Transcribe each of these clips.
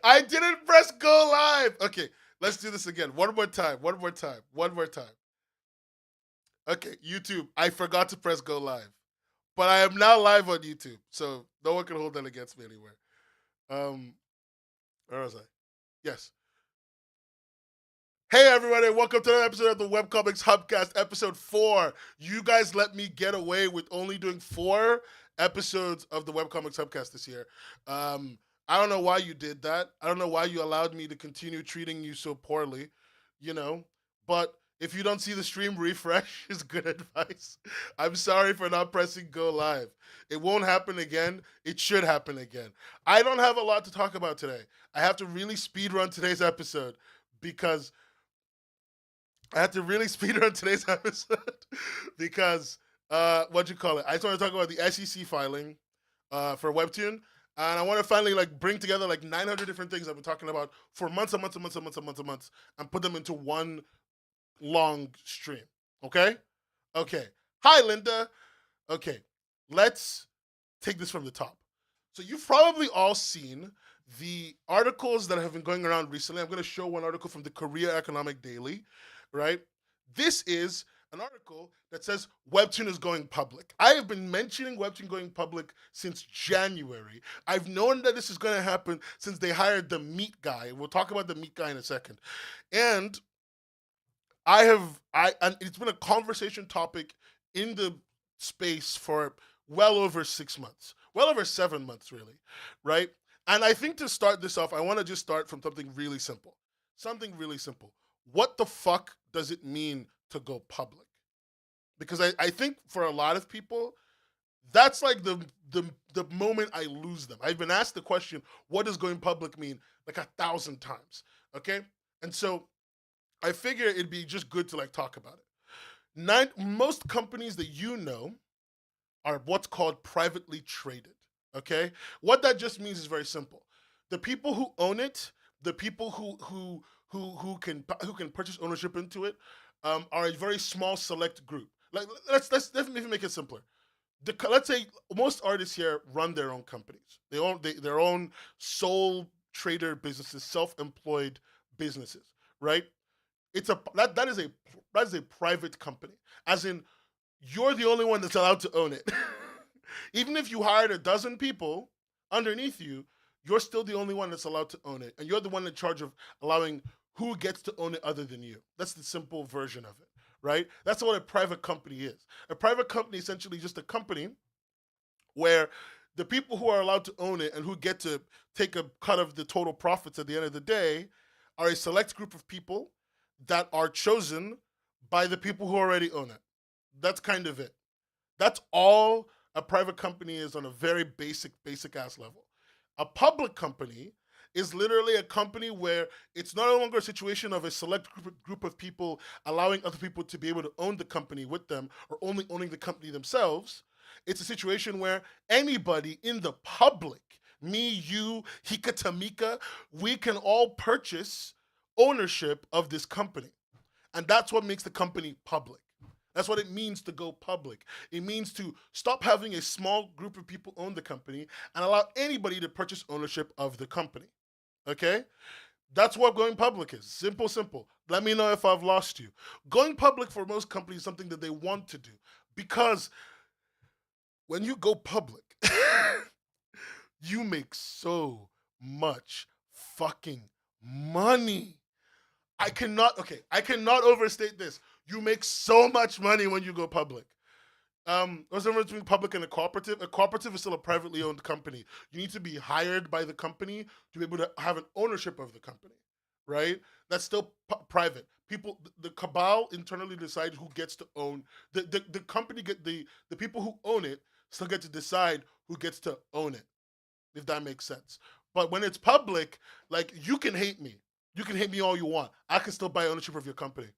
I didn't press go live. Okay, let's do this again. One more time. One more time. One more time. Okay, YouTube. I forgot to press go live, but I am now live on YouTube, so no one can hold that against me anywhere. Where was I? Yes. Hey everybody, welcome to another episode of the Webcomics Hubcast, episode 4. You guys let me get away with only doing 4 episodes of the Webcomics Hubcast this year. I don't know why you did that. I don't know why you allowed me to continue treating you so poorly, you know. But if you don't see the stream, refresh is good advice. I'm sorry for not pressing go live. It won't happen again. It should happen again. I don't have a lot to talk about today. I have to really speed run today's episode because I had to really speed run today's episode because what you call it? I just want to talk about the SEC filing for Webtoon, and I want to finally bring together 900 different things I've been talking about for months and months and months and months and months and months, and put them into one long stream. Okay? Okay. Hi, Linda. Okay, let's take this from the top. So you've probably all seen the articles that have been going around recently. I'm going to show one article from the Korea Economic Daily, right? This is an article that says Webtoon is going public. I have been mentioning Webtoon going public since January. I've known that this is going to happen since they hired the meat guy. We'll talk about the meat guy in a second. And and it's been a conversation topic in the space for well over 6 months, well over 7 months, really, right? And I think to start this off, I want to just start from something really simple. Something really simple. What the fuck does it mean to go public? Because I think for a lot of people, that's like the moment I lose them. I've been asked the question, what does going public mean? 1,000 times, okay? And so I figure it'd be just good to talk about it. Most companies that you know are what's called privately traded, okay? What that just means is very simple. The people who own it, the people who can purchase ownership into it, are a very small select group. Let's definitely make it simpler. Let's say most artists here run their own companies. They own their own sole trader businesses, self-employed businesses, right? That is a private company. As in, you're the only one that's allowed to own it. Even if you hired a dozen people underneath you, you're still the only one that's allowed to own it. And you're the one in charge of allowing who gets to own it other than you. That's the simple version of it, right? That's what a private company is. A private company is essentially just a company where the people who are allowed to own it and who get to take a cut of the total profits at the end of the day are a select group of people that are chosen by the people who already own it. That's kind of it. That's all a private company is on a very basic ass level. A public company is literally a company where it's no longer a situation of a select group of people allowing other people to be able to own the company with them or only owning the company themselves. It's a situation where anybody in the public, me, you, Hika Tamika, we can all purchase ownership of this company. And that's what makes the company public. That's what it means to go public. It means to stop having a small group of people own the company and allow anybody to purchase ownership of the company. Okay? That's what going public is. Simple. Let me know if I've lost you. Going public for most companies is something that they want to do because when you go public, you make so much fucking money. I cannot overstate this. You make so much money when you go public. What's the difference between public and a cooperative? A cooperative is still a privately owned company. You need to be hired by the company to be able to have an ownership of the company, right? That's still private. People, the cabal internally decide who gets to own the company. The people who own it still get to decide who gets to own it, if that makes sense. But when it's public, you can hate me. You can hate me all you want. I can still buy ownership of your company.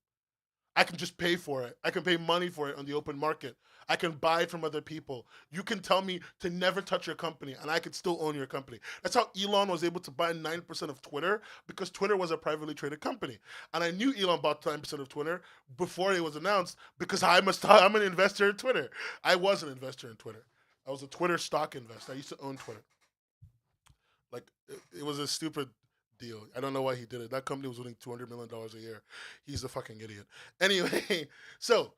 I can just pay for it. I can pay money for it on the open market. I can buy it from other people. You can tell me to never touch your company, and I could still own your company. That's how Elon was able to buy 9% of Twitter, because Twitter was a privately traded company. And I knew Elon bought 9% of Twitter before it was announced because I'm an investor in Twitter. I was an investor in Twitter. I was a Twitter stock investor. I used to own Twitter. It was a stupid deal. I don't know why he did it. That company was winning $200 million a year. He's a fucking idiot. Anyway, so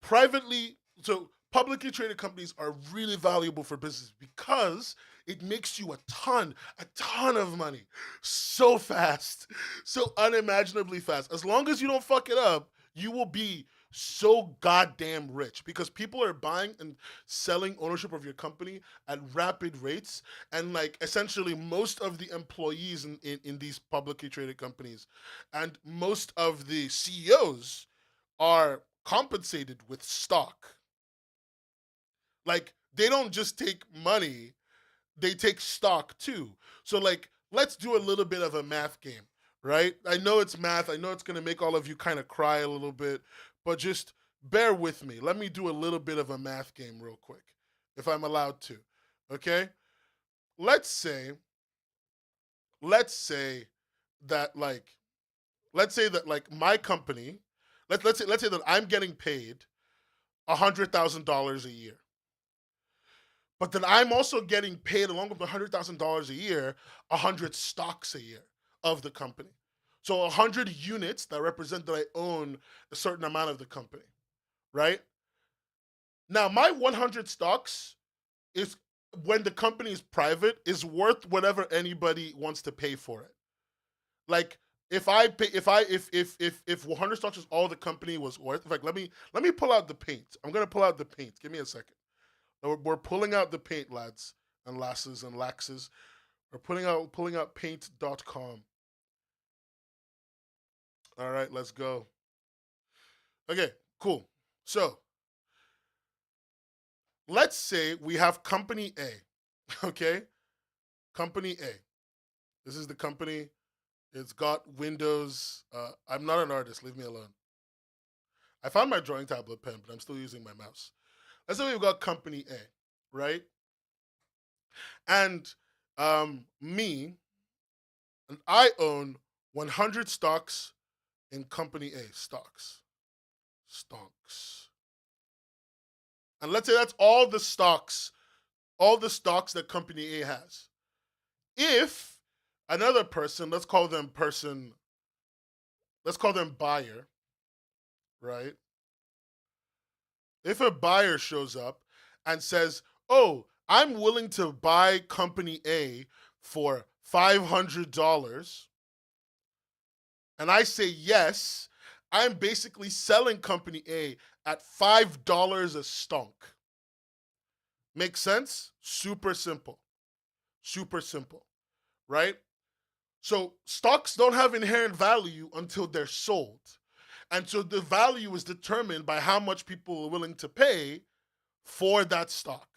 privately, so publicly traded companies are really valuable for business because it makes you a ton of money so fast, so unimaginably fast. As long as you don't fuck it up, you will be so goddamn rich because people are buying and selling ownership of your company at rapid rates. And like essentially most of the employees in these publicly traded companies and most of the CEOs are compensated with stock. Like they don't just take money, they take stock too. So like let's do a little bit of a math game, right? I know it's math. I know it's going to make all of you kind of cry a little bit, but just bear with me. Let me do a little bit of a math game real quick if I'm allowed to. Okay? Let's say let's say that like let's say that like my company let's say that I'm getting paid $100,000 a year. But then I'm also getting paid along with the $100,000 a year, 100 stocks a year of the company. So 100 units that represent that I own a certain amount of the company, right? Now my 100 stocks is when the company is private is worth whatever anybody wants to pay for it. Like if I pay if 100 stocks is all the company was worth, like let me pull out the paint. I'm gonna pull out the paint. Give me a second. We're pulling out the paint, lads and lasses and laxes. We're pulling out paint.com. All right, let's go. Okay, cool. So let's say we have company A. Okay? Company A. This is the company. It's got windows. I'm not an artist, leave me alone. I found my drawing tablet pen, but I'm still using my mouse. Let's say we've got company A, right? And me, and I own 100 stocks in company A. Stocks. And let's say that's all the stocks that company A has. If another person, let's call them buyer, right? If a buyer shows up and says, "Oh, I'm willing to buy company A for $500," and I say yes, I'm basically selling company A at $5 a stonk. Make sense? Super simple. Super simple, right? So stocks don't have inherent value until they're sold. And so the value is determined by how much people are willing to pay for that stock.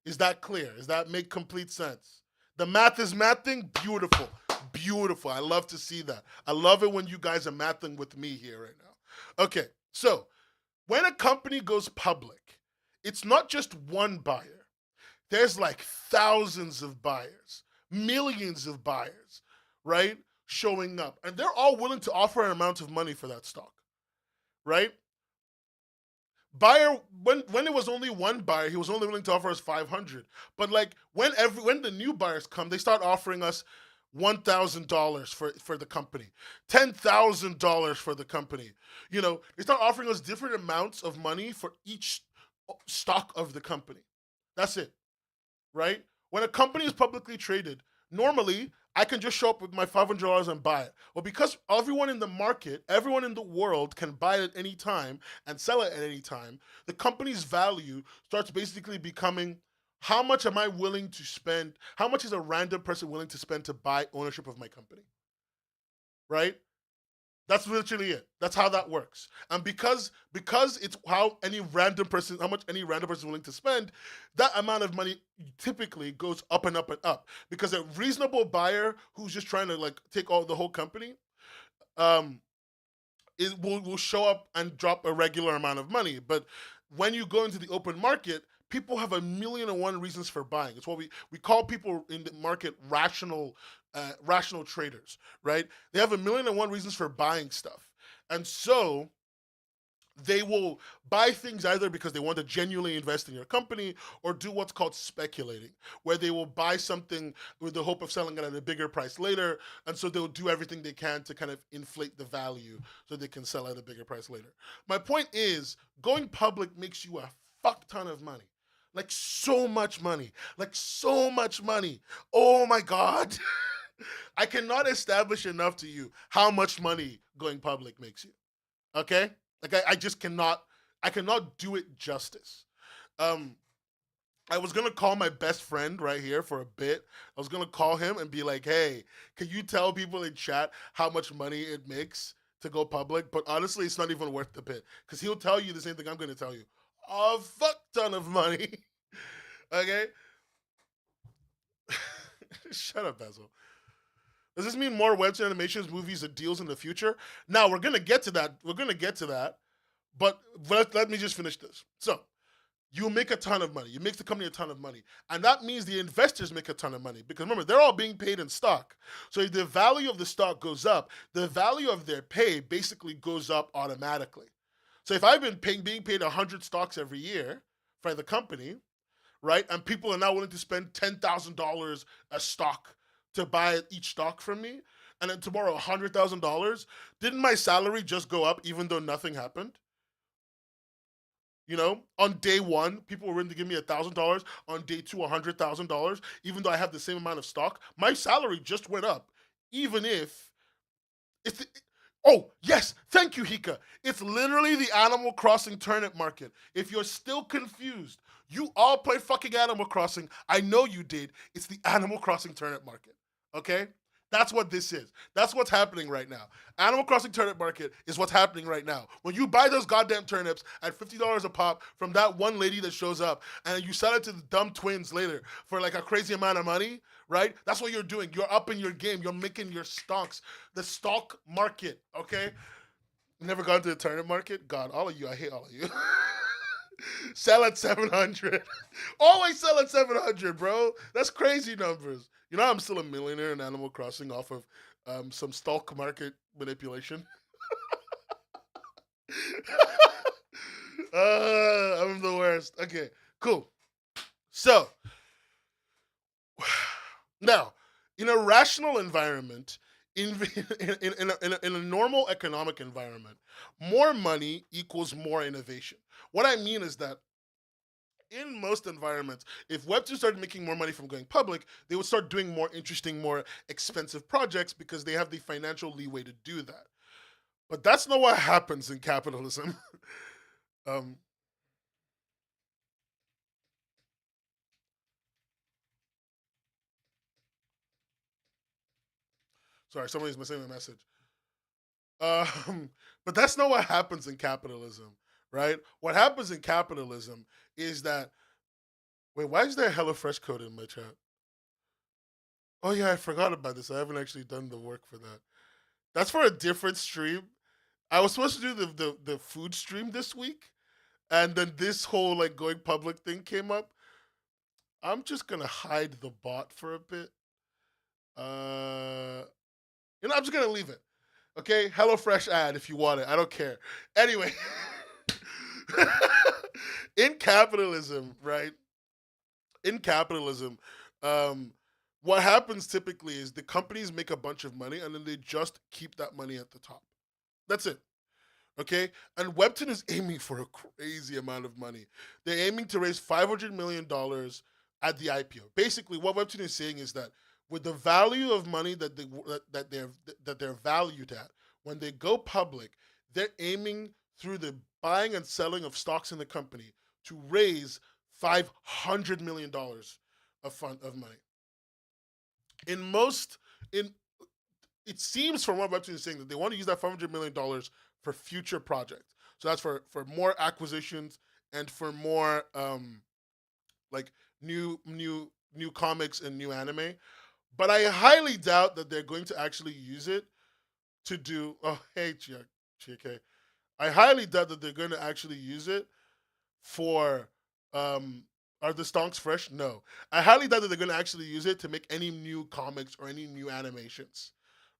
Is that clear? Does that make complete sense? The math is mathing? Beautiful. Beautiful. I love to see that. I love it when you guys are mathing with me here right now. Okay, so when a company goes public, it's not just one buyer. There's like thousands of buyers, millions of buyers, right? Showing up. And they're all willing to offer an amount of money for that stock, right? Buyer, when it was only one buyer, he was only willing to offer us 500. But like when the new buyers come, they start offering us $1,000 for the company, $10,000 for the company. You know, they start offering us different amounts of money for each stock of the company. That's it, right? When a company is publicly traded, normally I can just show up with my $500 and buy it. Well, because everyone in the market, everyone in the world can buy it at any time and sell it at any time, the company's value starts basically becoming how much am I willing to spend? How much is a random person willing to spend to buy ownership of my company? Right? That's literally it. That's how that works. And because it's how much any random person is willing to spend, that amount of money typically goes up and up and up. Because a reasonable buyer who's just trying to like take all the whole company, um, it will show up and drop a regular amount of money. But when you go into the open market, people have a million and one reasons for buying. It's what we call people in the market rational traders, right? They have a million and one reasons for buying stuff. And so They will buy things either because they want to genuinely invest in your company or do what's called speculating, where they will buy something with the hope of selling it at a bigger price later. And so they'll do everything they can to kind of inflate the value so they can sell at a bigger price later. My point is, going public makes you a fuck ton of money. Like so much money. Like so much money. Oh my God. I cannot establish enough to you how much money going public makes you. Okay? Like I just cannot I cannot do it justice. Um I was gonna call my best friend right here for a bit. I was gonna call him and be like, hey, can you tell people in chat how much money it makes to go public? But honestly, it's not even worth the bit. Because he'll tell you the same thing I'm gonna tell you. A fuck ton of money. Okay? Shut up, Basil. Does this mean more webtoon animations, movies, and deals in the future? Now we're gonna get to that. We're gonna get to that. But let me just finish this. So you make a ton of money. You make the company a ton of money. And that means the investors make a ton of money. Because remember, they're all being paid in stock. So if the value of the stock goes up, the value of their pay basically goes up automatically. So if I've been being paid 100 stocks every year by the company, right? And people are now willing to spend $10,000 a stock to buy each stock from me, and then tomorrow $100,000. Didn't my salary just go up even though nothing happened? You know, on day one, people were willing to give me $1,000. On day two, $100,000, even though I have the same amount of stock. My salary just went up, even if it's. Oh yes, thank you, Hika. It's literally the Animal Crossing turnip market. If you're still confused, you all play fucking Animal Crossing. I know you did. It's the Animal Crossing turnip market. Okay? That's what this is. That's what's happening right now. Animal Crossing turnip market is what's happening right now. When you buy those goddamn turnips at $50 a pop from that one lady that shows up and you sell it to the dumb twins later for like a crazy amount of money, right? That's what you're doing. You're upping your game. You're making your stocks. The stock market, okay? Never gone to the turnip market? God, all of you, I hate all of you. Sell at 700. Always sell at 700, bro. That's crazy numbers. You know, I'm still a millionaire in Animal Crossing off of some stock market manipulation. I'm the worst. Okay, cool. So, now, in a rational environment, in a normal economic environment, more money equals more innovation. What I mean is that in most environments, if Web2 started making more money from going public, they would start doing more interesting, more expensive projects because they have the financial leeway to do that. But that's not what happens in capitalism. um, Sorry, somebody's missing a message. Um, but that's not what happens in capitalism, right? What happens in capitalism is that wait, why is there HelloFresh code in my chat? Oh yeah, I forgot about this. I haven't actually done the work for that. That's for a different stream. I was supposed to do the food stream this week, and then this whole like going public thing came up. I'm just gonna hide the bot for a bit. Uh, I'm just gonna leave it. Okay, HelloFresh ad if you want it. I don't care. Anyway, in capitalism, right? In capitalism, um, what happens typically is the companies make a bunch of money and then they just keep that money at the top. That's it. Okay? And Webtoon is aiming for a crazy amount of money. They're aiming to raise $500 million at the IPO. Basically, what Webtoon is saying is that with the value of money that they're valued at, when they go public, they're aiming through the buying and selling of stocks in the company to raise $500 million of money. In most in It seems from what Webtoon is saying that they want to use that $500 million for future projects. So that's for more acquisitions and for more like new comics and new anime. But I highly doubt that they're going to actually use it to do. Oh, hey, GK. I highly doubt that they're going to actually use it for. Are the stonks fresh? No. I highly doubt that they're going to actually use it to make any new comics or any new animations,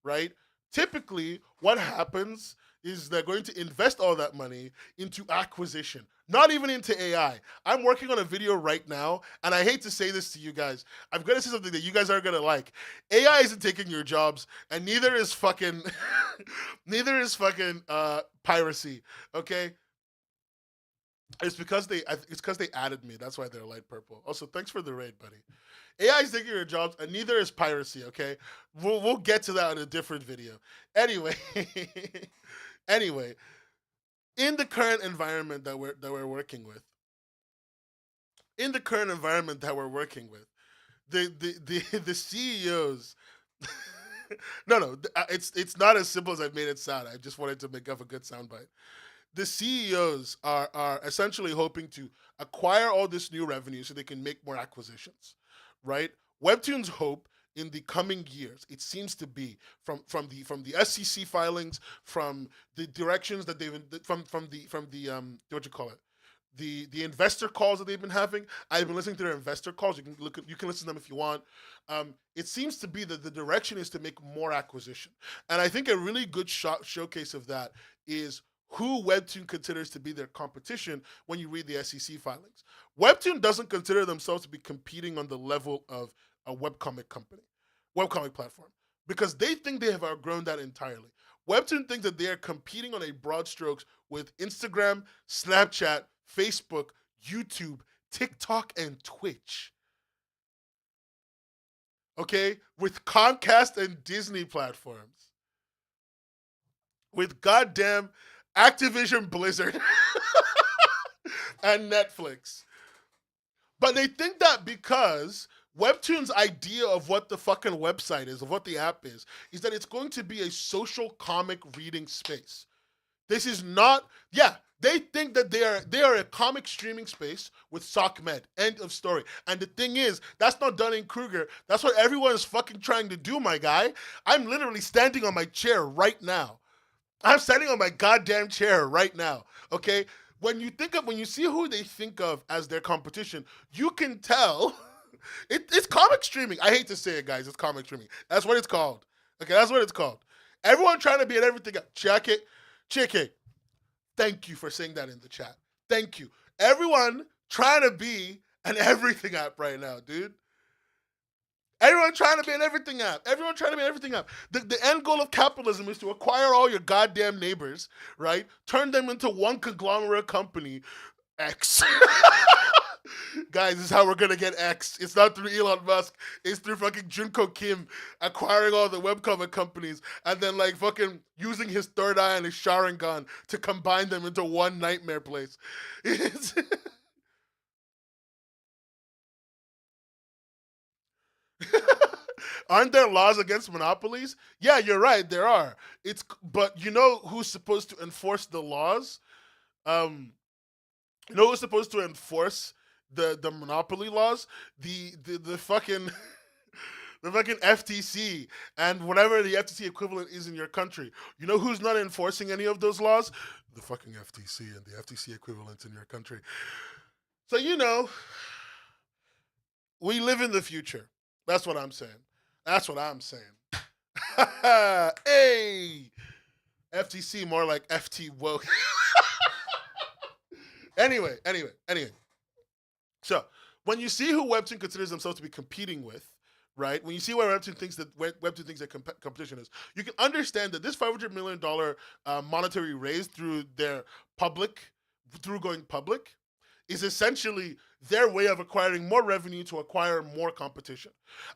right? typically what happens is they're going to invest all that money into acquisition, not even into AI. I'm working on a video right now, and I hate to say this to you guys. I'm going to say something that you guys aren't going to like. AI isn't taking your jobs, and neither is fucking, piracy. Okay, it's because they added me. That's why they're light purple. Also, thanks for the raid, buddy. AI is taking your jobs, and neither is piracy. Okay, we'll get to that in a different video. Anyway, anyway, in the current environment that we're working with, the CEOs. No, it's not as simple as I made it sound. I just wanted to make up a good soundbite. The CEOs are essentially hoping to acquire all this new revenue so they can make more acquisitions, right? Webtoon's hope in the coming years, it seems to be from the SEC filings, from the directions that they've from the what you call it, the investor calls that they've been having. I've been listening to their investor calls. You can listen to them if you want. It seems to be that the direction is to make more acquisition, and I think a really good showcase of that is who Webtoon considers to be their competition when you read the SEC filings. Webtoon doesn't consider themselves to be competing on the level of a webcomic company, webcomic platform, because they think they have outgrown that entirely. Webtoon thinks that they are competing on a broad strokes with Instagram, Snapchat, Facebook, YouTube, TikTok, and Twitch. Okay? With Comcast and Disney platforms. With goddamn Activision Blizzard and Netflix. But they think that because Webtoon's idea of what the fucking website is, of what the app is that it's going to be a social comic reading space. This is not, they think that they are a comic streaming space with SOCMED. End of story. And the thing is, that's not Dunning-Kruger. That's what everyone is fucking trying to do, my guy. I'm literally standing on my chair right now. I'm standing on my goddamn chair right now, okay? When you see who they think of as their competition, you can tell it's comic streaming. I hate to say it, guys. It's comic streaming. That's what it's called. Okay, that's what it's called. Everyone trying to be at everything. Check it. Chicky, thank you for saying that in the chat. Thank you. Everyone trying to be an everything app right now, dude. Everyone trying to be an everything app. The end goal of capitalism is to acquire all your goddamn neighbors, right? Turn them into one conglomerate company, X. Guys, this is how we're gonna get X. It's not through Elon Musk. It's through fucking Junko Kim acquiring all the webcomic companies and then like fucking using his third eye and his Sharingan to combine them into one nightmare place. Aren't there laws against monopolies? Yeah, you're right. There are. But you know who's supposed to enforce the laws? You know who's supposed to enforce the monopoly laws? The fucking the fucking FTC and whatever the FTC equivalent is in your country. You know who's not enforcing any of those laws? The fucking FTC and the FTC equivalent in your country. So we live in the future. That's what I'm saying. Hey, FTC more like FT woke. Anyway. So when you see who Webtoon considers themselves to be competing with, right? When you see where Webtoon thinks their competition is, you can understand that this $500 million monetary raise through going public, is essentially their way of acquiring more revenue to acquire more competition.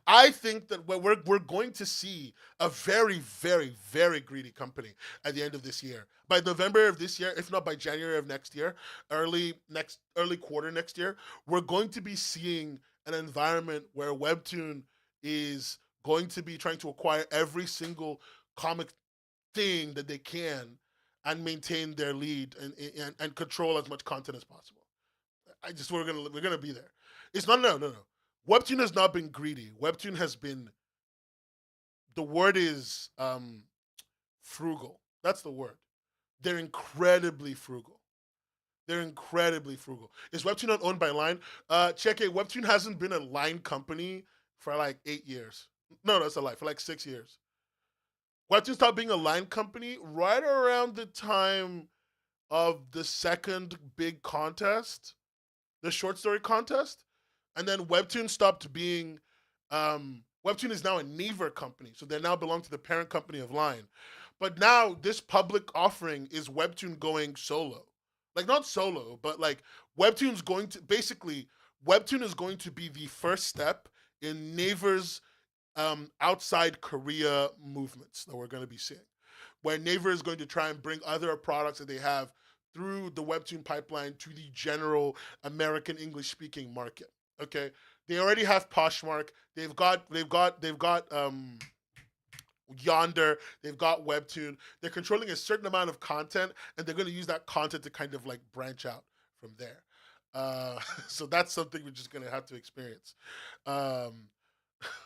I think that we're going to see a very, very, very greedy company at the end of this year. By November of this year, if not by January of next year, early quarter next year, we're going to be seeing an environment where Webtoon is going to be trying to acquire every single comic thing that they can and maintain their lead and control as much content as possible. We're gonna be there. It's not no. Webtoon has not been greedy. Webtoon has been. The word is frugal. That's the word. They're incredibly frugal. Is Webtoon not owned by Line? Check it. Webtoon hasn't been a Line company for like 8 years. No, that's a lie. For like 6 years. Webtoon stopped being a line company right around the time of the second big contest, the short story contest, and then Webtoon stopped being. Webtoon is now a Naver company, so they now belong to the parent company of Line. But now this public offering is Webtoon going solo, like not solo, but like Webtoon's going to basically Webtoon is going to be the first step in Naver's outside Korea movements that we're going to be seeing, where Naver is going to try and bring other products that they have through the Webtoon pipeline to the general American English speaking market. Okay, they already have Poshmark. They've got Yonder. They've got Webtoon. They're controlling a certain amount of content, and they're going to use that content to kind of like branch out from there. So that's something we're just going to have to experience. Um,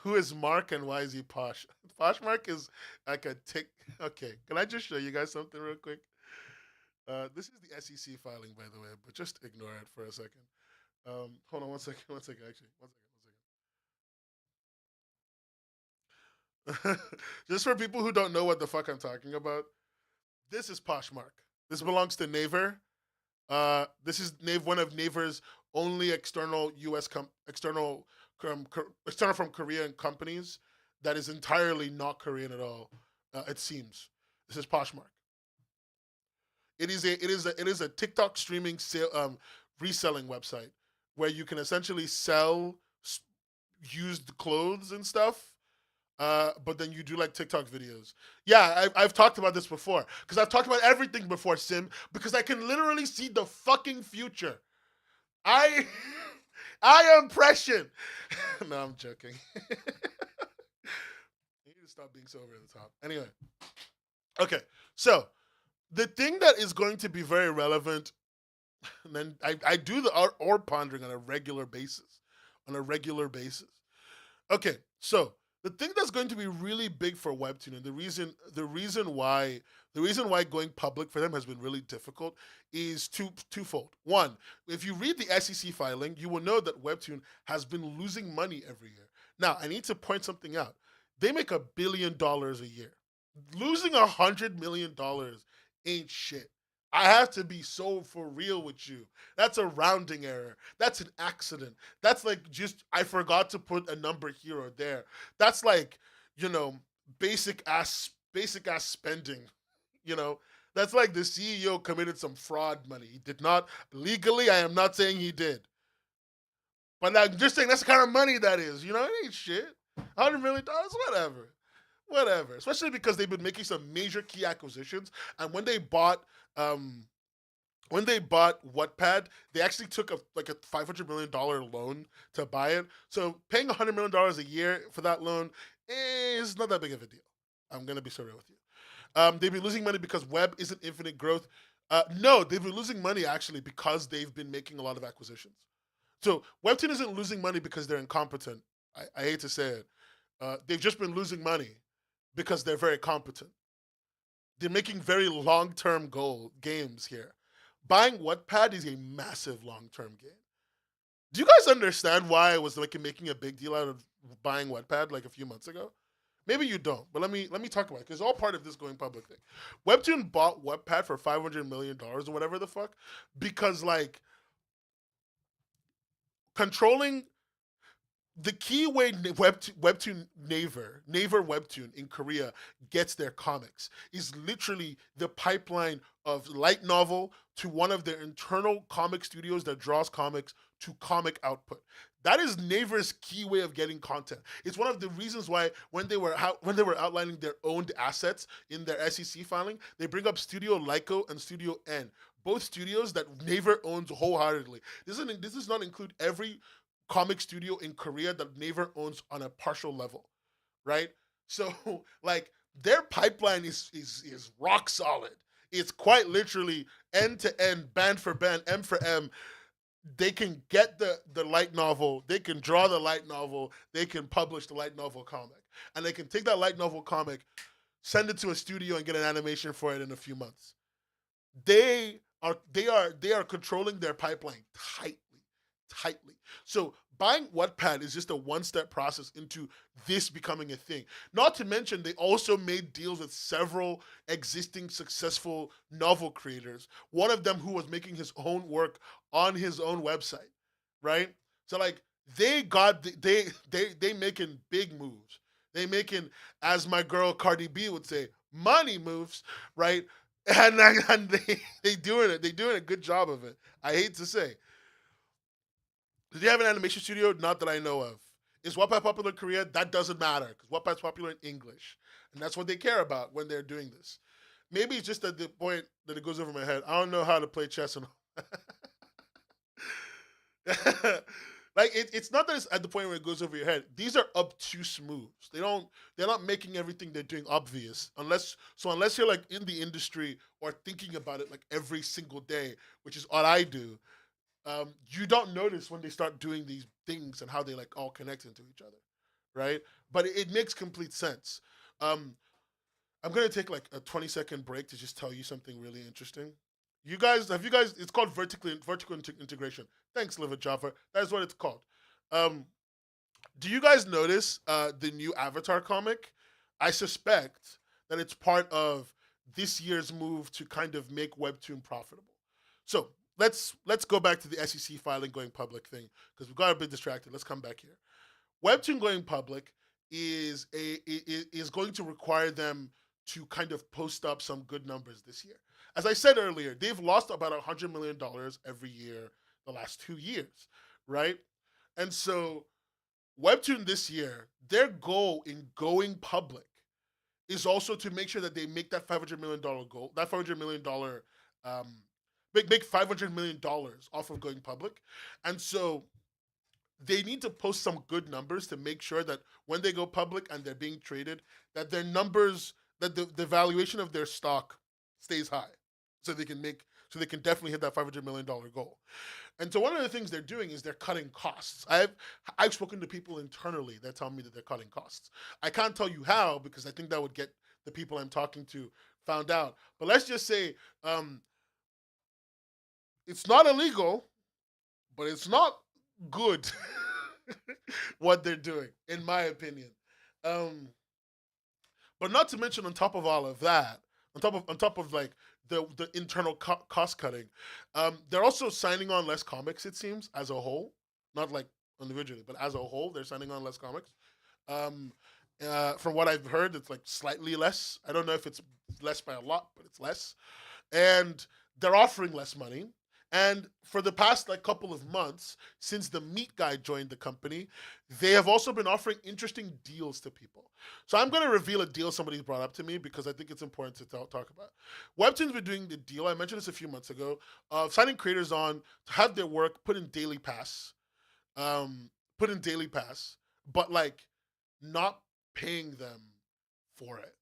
who is Mark and why is he Posh? Poshmark is like a tick. Okay, can I just show you guys something real quick? This is the SEC filing, by the way, but just ignore it for a second. Hold on one second. One second, actually. One second. Just for people who don't know what the fuck I'm talking about, this is Poshmark. This belongs to Naver. This is one of Naver's only external U.S. external from Korean companies that is entirely not Korean at all. It seems this is Poshmark. It is a TikTok streaming reselling website where you can essentially sell used clothes and stuff. But then you do like TikTok videos. Yeah, I've talked about this before because I've talked about everything before, Sim. Because I can literally see the fucking future. I I am prescient. No, I'm joking. You need to stop being so over the top. Anyway, okay. So the thing that is going to be very relevant, and then I do the orb pondering on a regular basis. On a regular basis. Okay, so the thing that's going to be really big for Webtoon, and the reason why going public for them has been really difficult is twofold. One, if you read the SEC filing, you will know that Webtoon has been losing money every year. Now, I need to point something out. They make $1 billion a year. Losing $100 million ain't shit. I have to be so for real with you. That's a rounding error. That's an accident. That's like just I forgot to put a number here or there. That's like, you know, basic ass spending. You know, that's like the CEO committed some fraud money. He did not legally. I am not saying he did, but I'm just saying that's the kind of money that is. You know, it ain't shit. $100 million, whatever. Whatever. Especially because they've been making some major key acquisitions, and um when they bought Wattpad, they actually took a $500 million loan to buy it. So paying $100 million a year for that loan is not that big of a deal. I'm gonna be so real with you. They've been losing money because web isn't infinite growth. No, they've been losing money actually because they've been making a lot of acquisitions. So Webtoon isn't losing money because they're incompetent. I hate to say it. They've just been losing money because they're very competent. They're making very long-term goal games here. Buying Wattpad is a massive long-term game. Do you guys understand why I was like making a big deal out of buying Wattpad like a few months ago? Maybe you don't, but let me talk about it because it's all part of this going public thing. Webtoon bought Wattpad for $500 million or whatever the fuck because like controlling the key way Webtoon Naver Webtoon in Korea gets their comics is literally the pipeline of light novel to one of their internal comic studios that draws comics to comic output. That is Naver's key way of getting content. It's one of the reasons why when they were outlining their owned assets in their SEC filing, they bring up Studio Lyco and Studio N, both studios that Naver owns wholeheartedly. This does not include every comic studio in Korea that Naver owns on a partial level, right? So like their pipeline is rock solid. It's quite literally end to end, band for band, M for M. They can get the light novel, they can draw the light novel, they can publish the light novel comic, and they can take that light novel comic, send it to a studio, and get an animation for it in a few months. They are controlling their pipeline tightly, tightly. So buying Wattpad is just a one-step process into this becoming a thing. Not to mention, they also made deals with several existing successful novel creators. One of them who was making his own work on his own website, right? So like they making big moves. They making, as my girl Cardi B would say, money moves, right? And they doing it. They doing a good job of it. I hate to say. Do they have an animation studio? Not that I know of. Is Wattpad popular in Korea? That doesn't matter because Wattpad's popular in English, and that's what they care about when they're doing this. Maybe it's just at the point that it goes over my head. I don't know how to play chess and like it's not that it's at the point where it goes over your head. These are obtuse moves. They're not making everything they're doing obvious unless you're like in the industry or thinking about it like every single day, which is all I do. You don't notice when they start doing these things and how they like all connect into each other, right? But it makes complete sense. Um, I'm gonna take like a 20-second break to just tell you something really interesting. You guys? It's called vertical integration. Thanks, Live Java. That is what it's called. Um, do you guys notice the new Avatar comic? I suspect that it's part of this year's move to kind of make Webtoon profitable. So let's go back to the SEC filing going public thing because we got a bit distracted. Let's come back here. Webtoon going public is going to require them to kind of post up some good numbers this year. As I said earlier, they've lost about $100 million every year the last 2 years, right? And so Webtoon this year, their goal in going public is also to make sure that they make that $500 million goal, that $500 million, um, make $500 million off of going public, and so they need to post some good numbers to make sure that when they go public and they're being traded, that their numbers, that the valuation of their stock stays high, so they can definitely hit that $500 million goal. And so one of the things they're doing is they're cutting costs. I've spoken to people internally that tell me that they're cutting costs. I can't tell you how because I think that would get the people I'm talking to found out. But let's just say it's not illegal, but it's not good what they're doing, in my opinion. Um, but not to mention, on top of all of that, on top of like the internal cost cutting, they're also signing on less comics. It seems as a whole, not like individually, but as a whole, they're signing on less comics. Um, from what I've heard, it's like slightly less. I don't know if it's less by a lot, but it's less. And they're offering less money. And for the past like couple of months, since the meat guy joined the company, they have also been offering interesting deals to people. So I'm going to reveal a deal somebody's brought up to me because I think it's important to talk about. Webtoon's been doing the deal. I mentioned this a few months ago of signing creators on to have their work put in daily pass, um, but like not paying them for it.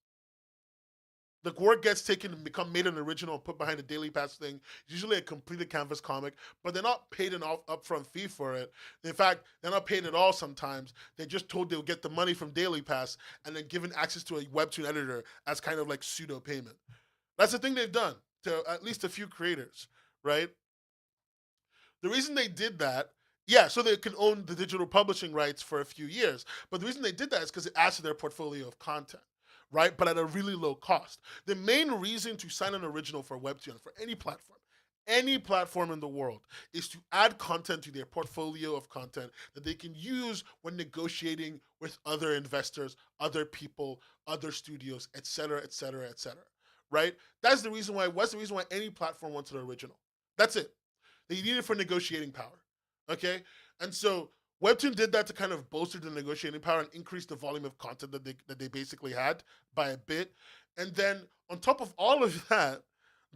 The work gets taken and become made an original and put behind a daily pass thing. Usually a completed canvas comic, but they're not paid an upfront fee for it. In fact, they're not paid at all sometimes. They're just told they'll get the money from daily pass and then given access to a webtoon editor as kind of like pseudo payment. That's the thing they've done to at least a few creators, right? The reason they did that, yeah, so they can own the digital publishing rights for a few years. But the reason they did that is because it adds to their portfolio of content, right? But at a really low cost. The main reason to sign an original for Webtoon, for any platform in the world, is to add content to their portfolio of content that they can use when negotiating with other investors, other people, other studios, etc., etc., etc. Right? That's the reason why. What's the reason why any platform wants an original? That's it. They need it for negotiating power. Okay? And so Webtoon did that to kind of bolster the negotiating power and increase the volume of content that they basically had by a bit. And then on top of all of that,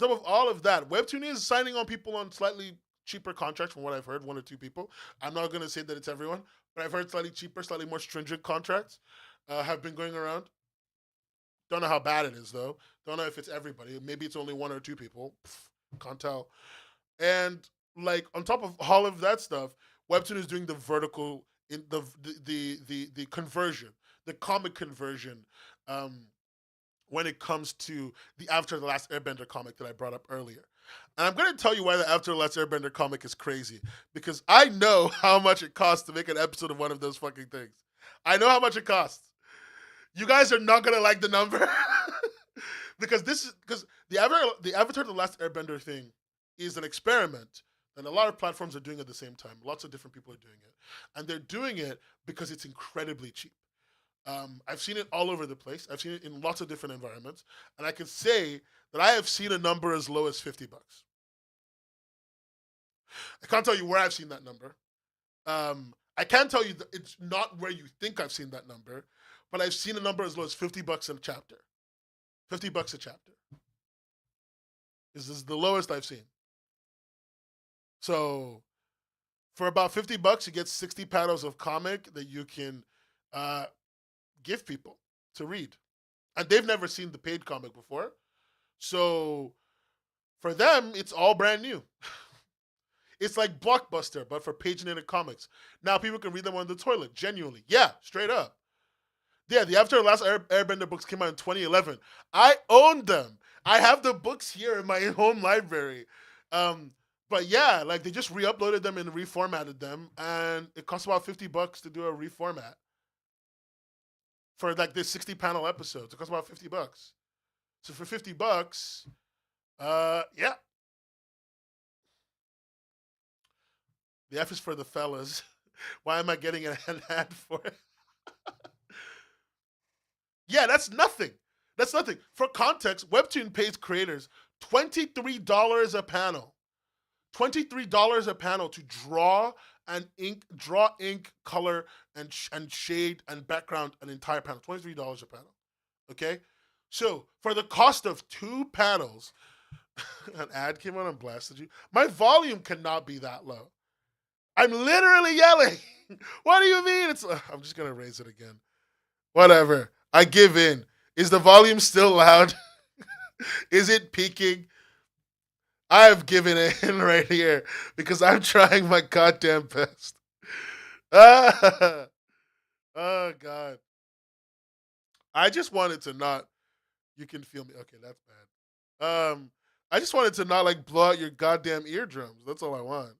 Webtoon is signing on people on slightly cheaper contracts from what I've heard, one or two people. I'm not going to say that it's everyone, but I've heard slightly cheaper, slightly more stringent contracts have been going around. Don't know how bad it is though. Don't know if it's everybody. Maybe it's only one or two people. Can't tell. And like on top of all of that stuff, Webtoon is doing the vertical in the conversion, the comic conversion, um, when it comes to the Avatar: The Last Airbender comic that I brought up earlier. And I'm going to tell you why the After the Last Airbender comic is crazy. Because I know how much it costs to make an episode of one of those fucking things. I know how much it costs. You guys are not going to like the number. because the Avatar the Last Airbender thing is an experiment. And a lot of platforms are doing it at the same time. Lots of different people are doing it. And they're doing it because it's incredibly cheap. I've seen it all over the place. I've seen it in lots of different environments. And I can say that I have seen a number as low as $50. I can't tell you where I've seen that number. I can tell you that it's not where you think I've seen that number, but I've seen a number as low as $50 a chapter. $50 a chapter. This is the lowest I've seen. So for about $50, you get 60 panels of comic that you can give people to read. And they've never seen the paid comic before. So for them, it's all brand new. It's like Blockbuster, but for paginated comics. Now people can read them on the toilet, genuinely. Yeah, straight up. Yeah, the After the Last Airbender books came out in 2011. I own them. I have the books here in my home library. But yeah, like they just re-uploaded them and reformatted them, and it costs about $50 to do a reformat for like this 60-panel episodes. It costs about $50. So for $50, yeah. The F is for the fellas. Why am I getting an ad for it? Yeah, that's nothing. That's nothing. For context, Webtoon pays creators $23 a panel. $23 a panel to draw ink, color, and shade and background an entire panel. $23 a panel. Okay? So for the cost of 2 panels, an ad came on and blasted you. My volume cannot be that low. I'm literally yelling. What do you mean? I'm just going to raise it again. Whatever. I give in. Is the volume still loud? Is it peaking? I have given in right here because I'm trying my goddamn best. Oh, God. I just wanted to not. You can feel me. Okay, that's bad. I just wanted to not like blow out your goddamn eardrums. That's all I want.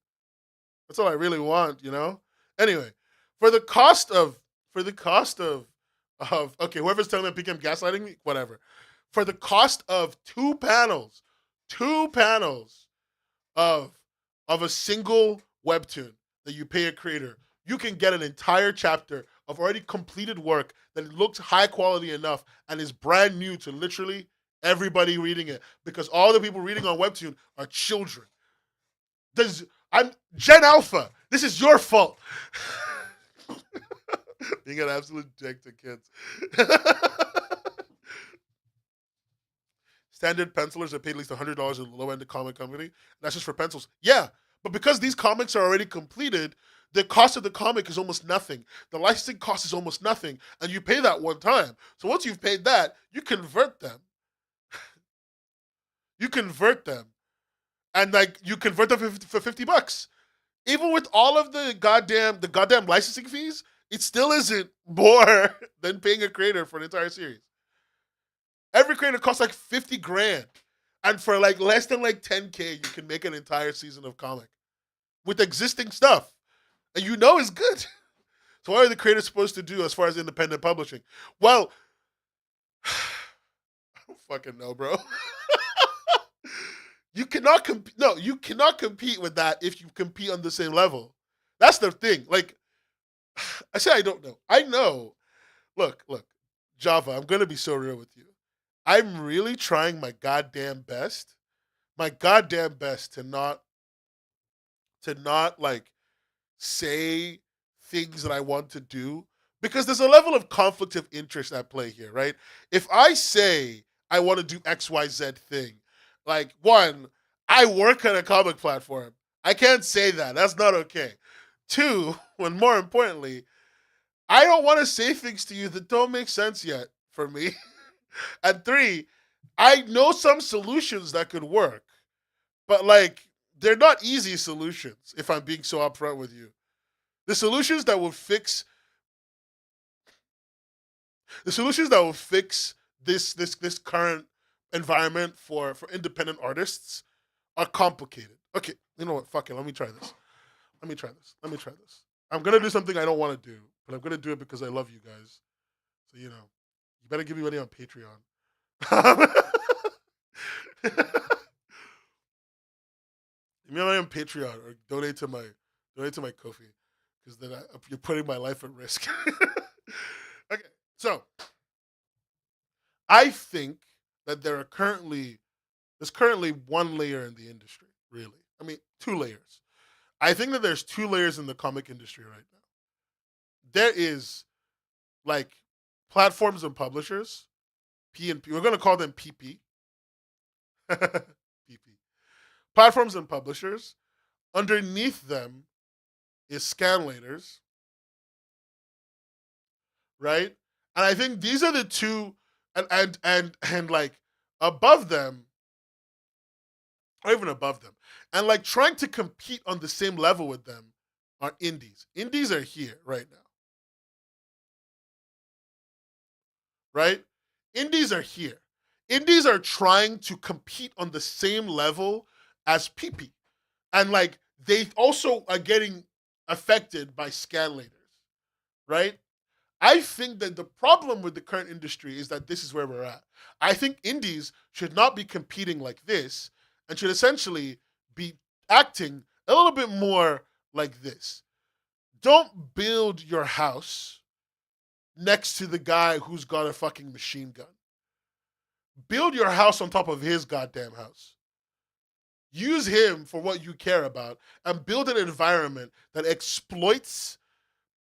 That's all I really want, you know? Anyway, for the cost of okay, whoever's telling me I'm gaslighting me, whatever. For the cost of 2 panels of a single webtoon that you pay a creator, you can get an entire chapter of already completed work that looks high quality enough and is brand new to literally everybody reading it, because all the people reading on Webtoon are children. I'm Gen Alpha. This is your fault. Being an absolute dick to kids. Standard pencilers are paid at least $100 in the low end of comic company. That's just for pencils. Yeah, but because these comics are already completed, the cost of the comic is almost nothing. The licensing cost is almost nothing, and you pay that one time. So once you've paid that, you convert them. And like you convert them for $50. Even with all of the goddamn licensing fees, it still isn't more than paying a creator for an entire series. Every creator costs like 50 grand. And for like less than like 10K, you can make an entire season of comic with existing stuff. And you know it's good. So what are the creators supposed to do as far as independent publishing? Well, I don't fucking know, bro. You cannot compete. No, you cannot compete with that if you compete on the same level. That's the thing. Like, I say I don't know. I know. Look, Java, I'm going to be so real with you. I'm really trying my goddamn best to not like say things that I want to do, because there's a level of conflict of interest at play here, right? If I say I want to do XYZ thing, like, one, I work at a comic platform. I can't say that. That's not okay. 2, and more importantly, I don't want to say things to you that don't make sense yet for me. And 3, I know some solutions that could work, but like, they're not easy solutions, if I'm being so upfront with you. The solutions that will fix this current environment for independent artists are complicated. Okay, you know what? Fuck it. Let me try this. Let me try this. Let me try this. I'm gonna do something I don't want to do, but I'm gonna do it because I love you guys. So you better give me money on Patreon. Give me money on Patreon or donate to my Ko-fi, because then you're putting my life at risk. Okay, so I think that there's currently one layer in the industry. Really, I mean, two layers. I think that there's two layers in the comic industry right now. There is like platforms and publishers, P and P. We're gonna call them PP. PP. Platforms and publishers. Underneath them is scanlators, right? And I think these are the two, and like above them, or even above them, and like trying to compete on the same level with them are indies. Indies are here right now, right? Indies are here. Indies are trying to compete on the same level as PP. And like they also are getting affected by scanlators, right? I think that the problem with the current industry is that this is where we're at. I think indies should not be competing like this and should essentially be acting a little bit more like this. Don't build your house next to the guy who's got a fucking machine gun. Build your house on top of his goddamn house. Use him for what you care about and build an environment that exploits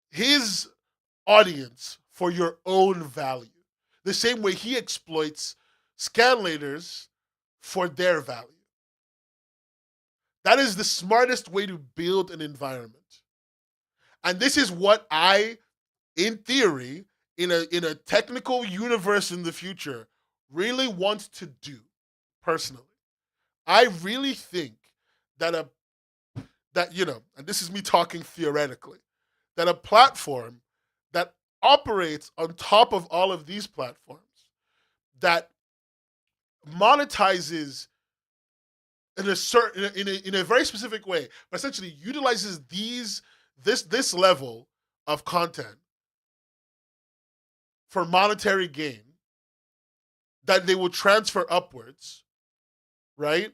his audience for your own value. The same way he exploits scanlators for their value. That is the smartest way to build an environment. And this is what I, in theory, in a technical universe in the future, really want to do personally. I really think that and this is me talking theoretically, that a platform that operates on top of all of these platforms, that monetizes in a very specific way, but essentially utilizes this level of content for monetary gain, that they will transfer upwards, right,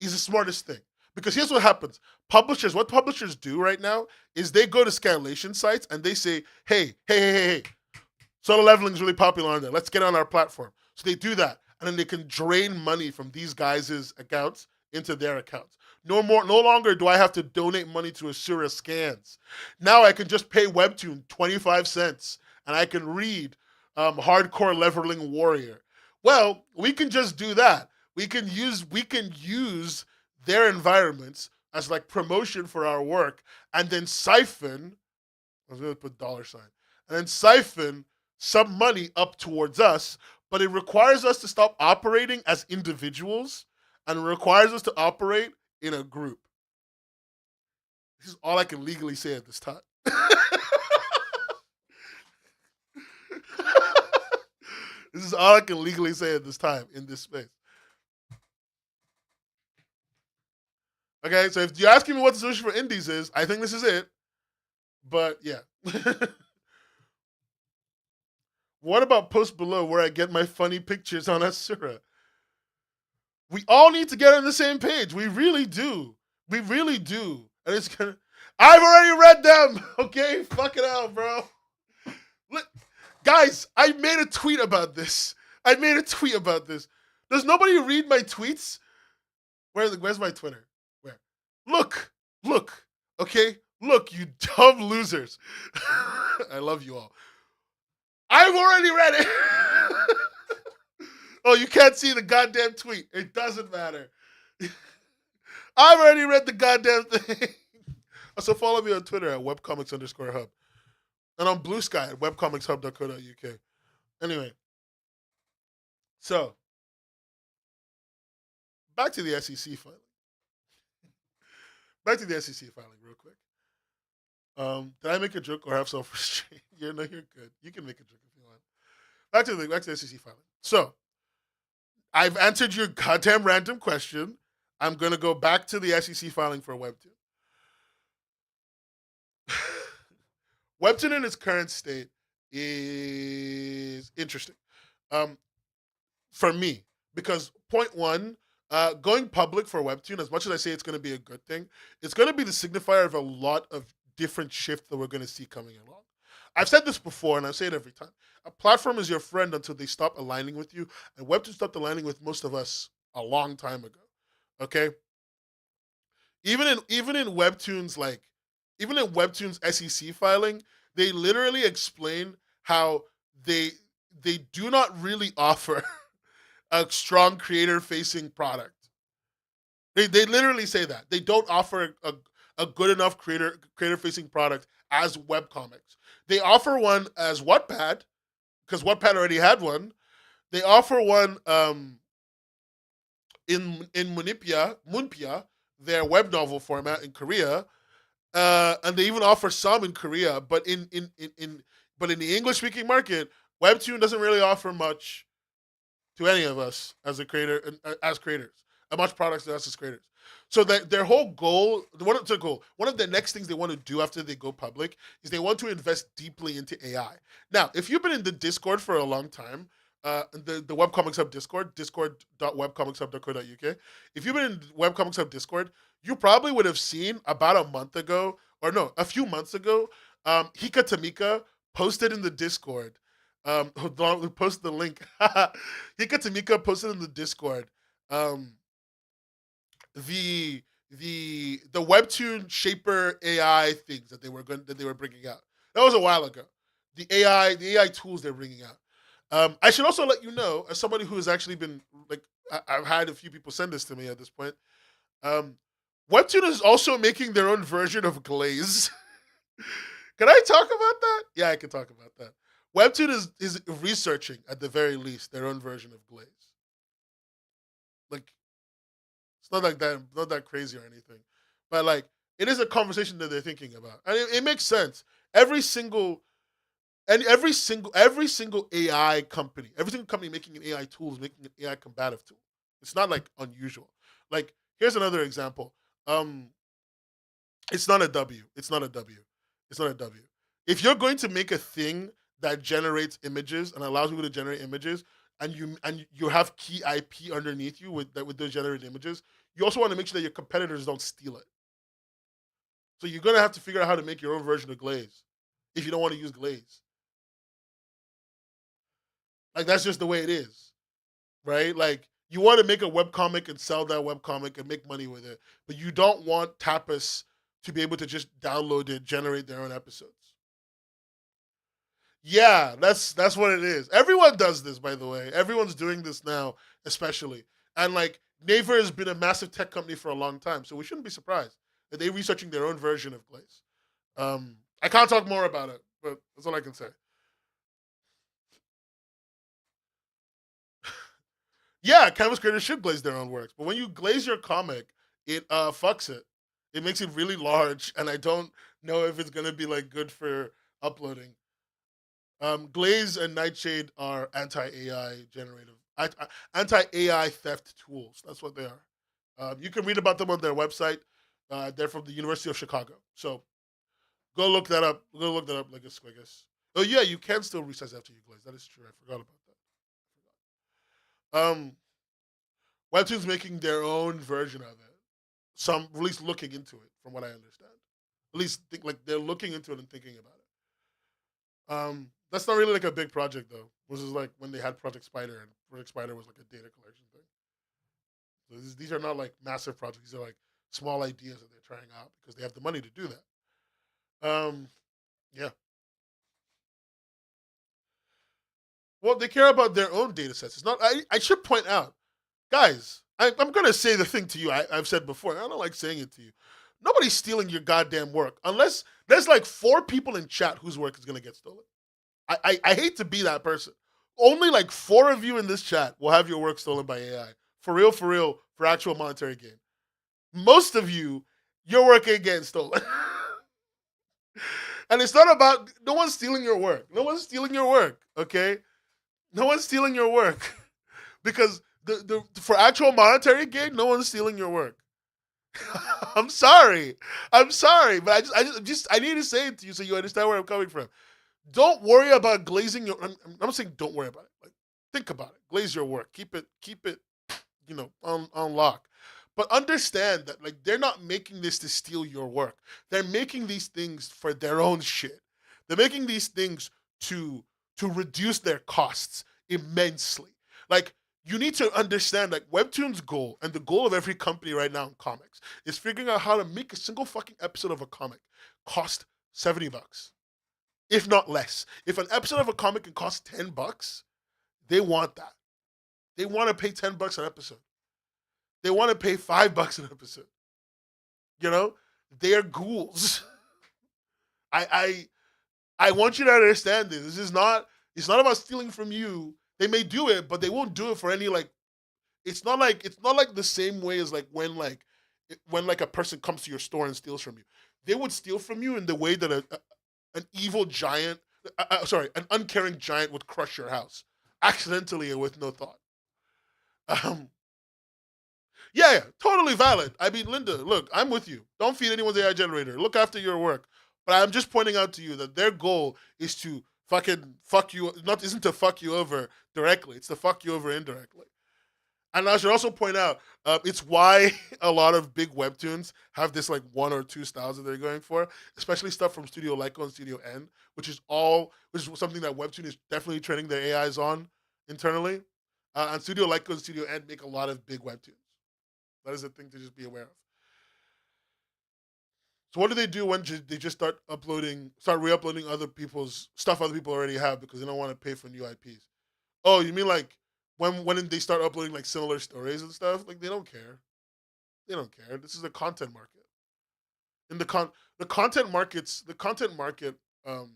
is the smartest thing. Because here's what happens. What publishers do right now is they go to scanlation sites and they say, hey, solo leveling is really popular on there. Let's get on our platform. So they do that. And then they can drain money from these guys' accounts into their accounts. No longer do I have to donate money to Asura Scans. Now I can just pay Webtoon 25 cents and I can read Hardcore Leveling Warrior. Well, we can just do that. We can use their environments as like promotion for our work, and then siphon. I was gonna put $sign, and then siphon some money up towards us. But it requires us to stop operating as individuals, and it requires us to operate in a group. This is all I can legally say at this time. This is all I can legally say at this time in this space. Okay, so if you're asking me what the solution for indies is, I think this is it. But yeah. What about post below where I get my funny pictures on Asura? We all need to get on the same page. We really do. We really do. And it's gonna. I've already read them. Okay, fuck it out, bro. Look, guys, I made a tweet about this. Does nobody read my tweets? Where's my Twitter? Where? Look. Okay, look, you dumb losers. I love you all. I've already read it. Oh, you can't see the goddamn tweet. It doesn't matter. I've already read the goddamn thing. So follow me on Twitter at webcomics_hub. And on Blue Sky at webcomicshub.co.uk. Anyway. So, back to the SEC filing. Real quick. Did I make a joke or have self-restraint? You're good. You can make a joke if you want. Back to the SEC filing. So, I've answered your goddamn random question. I'm gonna go back to the SEC filing for Webtoon. Webtoon in its current state is interesting. Um, for me, because point one, going public for Webtoon, as much as I say it's going to be a good thing, it's going to be the signifier of a lot of different shifts that we're going to see coming along. I've said this before, and I say it every time. A platform is your friend until they stop aligning with you, and Webtoon stopped aligning with most of us a long time ago. Okay, even in Webtoon's even in Webtoon's SEC filing, they literally explain how they they do not really offer a strong creator facing product. They literally say that. They don't offer a good enough creator facing product as webcomics. They offer one as Wattpad, because Wattpad already had one. They offer one in Munpia, their web novel format in Korea, and they even offer some in Korea. But in the English speaking market, Webtoon doesn't really offer much to any of us as a creator as creators, and much products to us as creators. So that their whole goal, one of the next things they want to do after they go public is they want to invest deeply into AI. Now, if you've been in the Discord for a long time, the Webcomics Hub Discord, discord.webcomicshub.co.uk. If you've been in Webcomics Hub Discord, you probably would have seen about a month ago, or no, a few months ago, Hika Tamika posted in the Discord. Hold on, we posted the link. Hika Tamika posted in the Discord the the Webtoon Shaper AI things that they were bringing out. That was a while ago. The AI tools they're bringing out. I should also let you know, as somebody who has actually been like, I've had a few people send this to me at this point. Um, Webtoon is also making their own version of Glaze. Can I talk about that? Yeah, I can talk about that. Webtoon is researching at the very least their own version of Glaze. Like, it's not that crazy or anything, but like it is a conversation that they're thinking about, and it makes sense. Every single every single AI company, every single company making an AI tool is making an AI combative tool. It's not like unusual. Like, here's another example. Um, it's not a W. It's not a W. It's not a W. If you're going to make a thing that generates images and allows people to generate images, and you have key IP underneath you with those generated images, you also want to make sure that your competitors don't steal it. So you're gonna have to figure out how to make your own version of Glaze if you don't want to use Glaze. Like, that's just the way it is, right? Like, you want to make a webcomic and sell that webcomic and make money with it, but you don't want Tapas to be able to just download it, generate their own episodes. Yeah, that's what it is. Everyone does this, by the way. Everyone's doing this now, especially. And like, Naver has been a massive tech company for a long time, so we shouldn't be surprised that they're researching their own version of Glaze. I can't talk more about it, but that's all I can say. Yeah, canvas creators should glaze their own works, but when you glaze your comic, it fucks it. It makes it really large, and I don't know if it's gonna be like good for uploading. Glaze and Nightshade are anti-AI generative, anti-AI theft tools. That's what they are. You can read about them on their website. They're from the University of Chicago. So go look that up. Go look that up like a squiggus. Oh yeah, you can still resize after you glaze. That is true. I forgot about that. Webtoon's making their own version of it. Some, at least looking into it, from what I understand. At least think like they're looking into it and thinking about it. That's not really like a big project though. This is like when they had Project Spider, and Project Spider was like a data collection thing. So these are not like massive projects. These are like small ideas that they're trying out because they have the money to do that. Um, yeah. Well, they care about their own data sets. It's not. I should point out, guys. I'm gonna say the thing to you. I've said before. I don't like saying it to you. Nobody's stealing your goddamn work unless there's like 4 people in chat whose work is gonna get stolen. I hate to be that person. Only like 4 of you in this chat will have your work stolen by AI. For real, for actual monetary gain. Most of you, your work ain't getting stolen. And it's not about, no one's stealing your work. No one's stealing your work, okay? No one's stealing your work. Because For actual monetary gain, no one's stealing your work. I'm sorry. I'm sorry, but I need to say it to you so you understand where I'm coming from. Don't worry about glazing your. I'm not saying don't worry about it. Like, think about it. Glaze your work. Keep it. On lock. But understand that like they're not making this to steal your work. They're making these things for their own shit. They're making these things to reduce their costs immensely. Like you need to understand like Webtoon's goal and the goal of every company right now in comics is figuring out how to make a single fucking episode of a comic cost $70, if not less. If an episode of a comic can cost $10, they want that. They want to pay $10 an episode. They want to pay $5 an episode. You know, they're ghouls. I I want you to understand this. This is not. It's not about stealing from you. They may do it, but they won't do it for any like. It's not like the same way as like when like a person comes to your store and steals from you. They would steal from you in the way that an evil giant, an uncaring giant would crush your house accidentally and with no thought. Um, yeah, totally valid. I mean, Linda, look, I'm with you. Don't feed anyone's AI generator. Look after your work. But I'm just pointing out to you that their goal is to fucking fuck you. Not isn't to fuck you over directly. It's to fuck you over indirectly. And I should also point out, it's why a lot of big webtoons have this like one or two styles that they're going for, especially stuff from Studio Lyco and Studio N, which is something that Webtoon is definitely training their AIs on internally. And Studio Lyco and Studio N make a lot of big webtoons. That is a thing to just be aware of. So what do they do when they just start re-uploading other people's stuff other people already have because they don't want to pay for new IPs? Oh, you mean like when they start uploading like similar stories and stuff? Like they don't care. They don't care. This is a content market. In the content market. Um,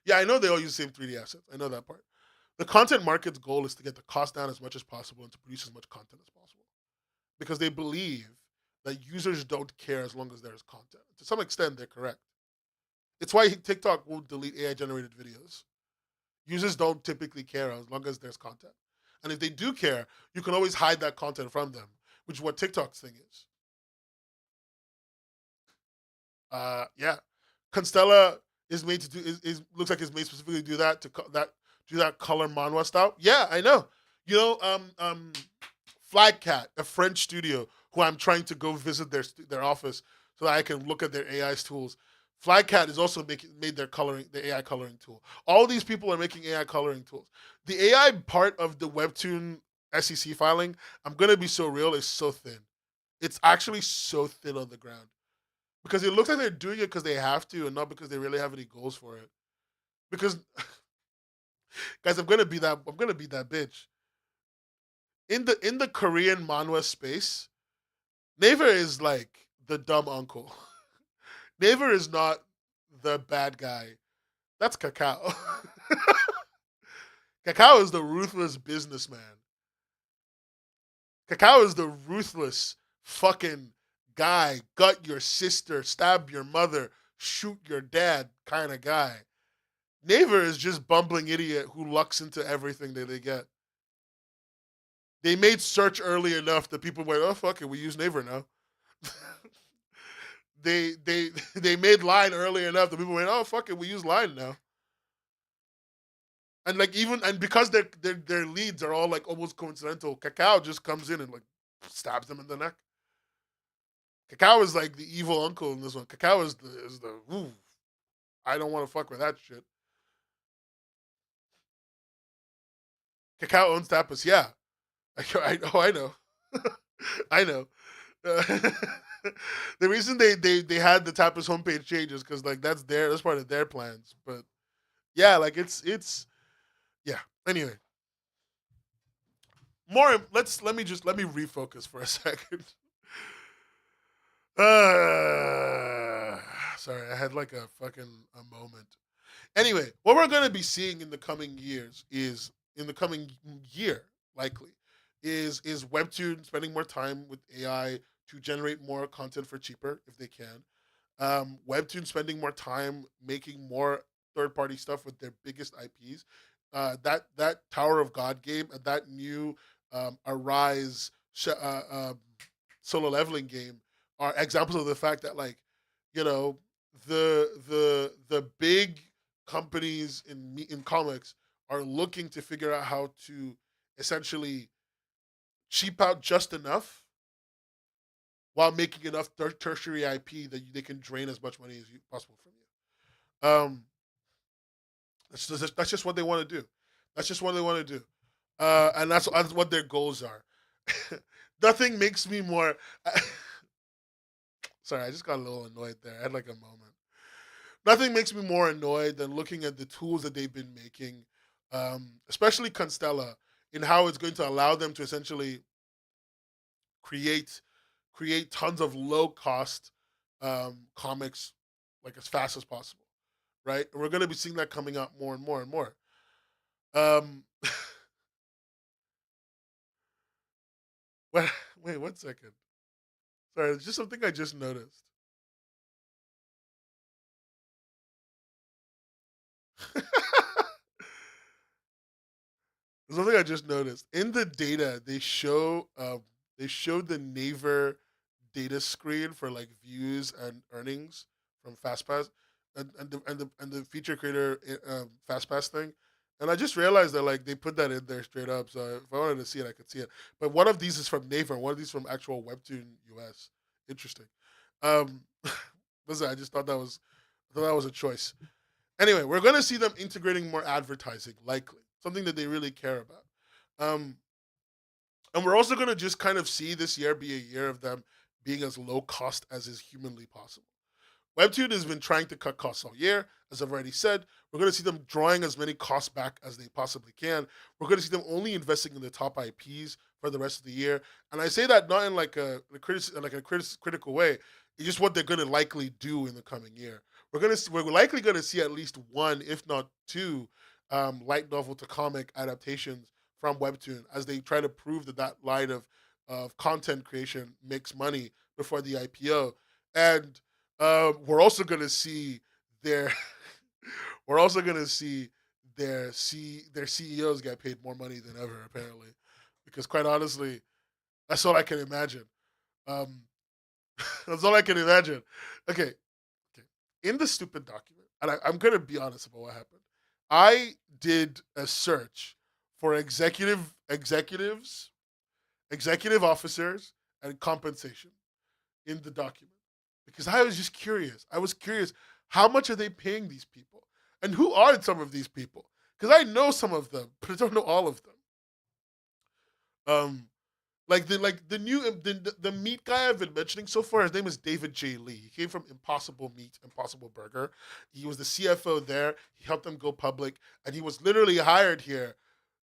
yeah, I know they all use the same 3D assets. I know that part. The content market's goal is to get the cost down as much as possible and to produce as much content as possible because they believe that users don't care as long as there is content. To some extent, they're correct. It's why TikTok won't delete AI generated videos. Users don't typically care as long as there's content. And if they do care, you can always hide that content from them, which is what TikTok's thing is. Yeah, Constella is made to do is looks like it's made specifically to do that do that color manhwa style. Yeah, I know. You know, Flagcat, a French studio, who I'm trying to go visit their office so that I can look at their AI's tools. Flagcat is also made their AI coloring tool. All these people are making AI coloring tools. The AI part of the Webtoon SEC filing, I'm gonna be so real, is so thin. It's actually so thin on the ground because it looks like they're doing it because they have to and not because they really have any goals for it. Because guys, I'm gonna be that bitch in the Korean manhwa space. Naver is like the dumb uncle. Naver is not the bad guy. That's Cacao. Cacao is the ruthless businessman. Cacao is the ruthless fucking guy. Gut your sister, stab your mother, shoot your dad kind of guy. Naver is just bumbling idiot who lucks into everything that they get. They made search early enough that people went, oh fuck it, we use Naver now. they made line early enough that people went, oh fuck it, we use line now. And like even and because their leads are all like almost coincidental, Cacao just comes in and like stabs them in the neck. Cacao is like the evil uncle in this one. Cacao is the ooh, I don't want to fuck with that shit. Cacao owns Tapas, yeah. I know. I know. The reason they had the Tapas homepage changes because like that's part of their plans. But yeah, like it's yeah. Anyway, let me refocus for a second. Uh, sorry, I had like a fucking a moment. Anyway, what we're going to be seeing in the coming years is in the coming year likely is Webtoon spending more time with AI to generate more content for cheaper if they can. Webtoon spending more time making more third party stuff with their biggest IPs. That Tower of God game and that new a Rise solo leveling game are examples of the fact that like you know the big companies in comics are looking to figure out how to essentially cheap out just enough while making enough tertiary IP that they can drain as much money as possible from you. That's just what they want to do. That's just what they want to do, and that's what their goals are. Nothing makes me more. Sorry, I just got a little annoyed there. I had like a moment. Nothing makes me more annoyed than looking at the tools that they've been making, especially Constella, in how it's going to allow them to essentially create tons of low cost comics like as fast as possible, right? And we're going to be seeing that coming out more and more and more. Um, wait, wait, 1 second. Sorry, it's just something I just noticed. Something I just noticed in the data they showed the Naver data screen for like views and earnings from FastPass and the feature creator FastPass thing, and I just realized that like they put that in there straight up. So if I wanted to see it, I could see it. But one of these is from Naver, one of these from actual Webtoon US. Interesting. Um, listen, I thought that was a choice. Anyway, we're going to see them integrating more advertising, likely something that they really care about. Um, and we're also going to just kind of see this year be a year of them being as low cost as is humanly possible. Webtoon has been trying to cut costs all year. As I've already said, we're going to see them drawing as many costs back as they possibly can. We're going to see them only investing in the top IPs for the rest of the year. And I say that not in like critical way. It's just what they're going to likely do in the coming year. We're likely going to see at least one, if not two, light novel to comic adaptations from Webtoon as they try to prove that that line of content creation makes money before the IPO. And we're also going to see their we're also going to see their CEOs get paid more money than ever apparently, because quite honestly, that's all I can imagine. Um, that's all I can imagine. Okay, okay. In the stupid document, and I'm going to be honest about what happened. I did a search for executive officers, and compensation in the document because I was just curious. I was curious how much are they paying these people, and who are some of these people? Because I know some of them, but I don't know all of them. Um, like the new the meat guy I've been mentioning so far. His name is David J. Lee. He came from Impossible Meat, Impossible Burger. He was the CFO there. He helped them go public, and he was literally hired here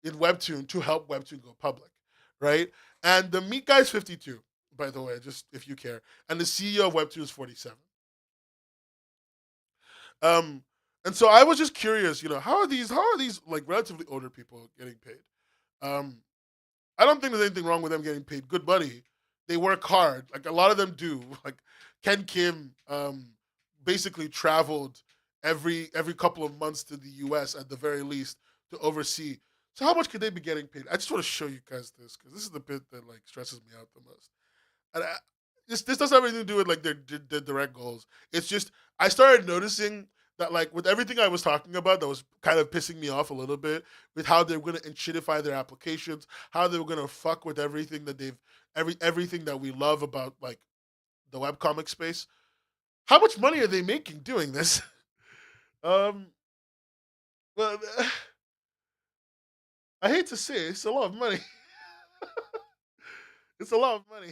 in Webtoon to help Webtoon go public, right? And the meat guy's 52, by the way, just if you care. And the CEO of Webtoon is 47. Um, and so I was just curious, how are these like relatively older people getting paid? Um, I don't think there's anything wrong with them getting paid good money. They work hard, like a lot of them do. Like Ken Kim, basically traveled every couple of months to the U.S. at the very least to oversee. So how much could they be getting paid? I just want to show you guys this because this is the bit that like stresses me out the most. And this doesn't have anything to do with like their direct goals. It's just I started noticing that like with everything I was talking about that was kind of pissing me off a little bit with how they're going to shitify their applications, how they were going to fuck with everything that everything that we love about like the webcomic space. How much money are they making doing this? um, well, I hate to say it, it's a lot of money. It's a lot of money.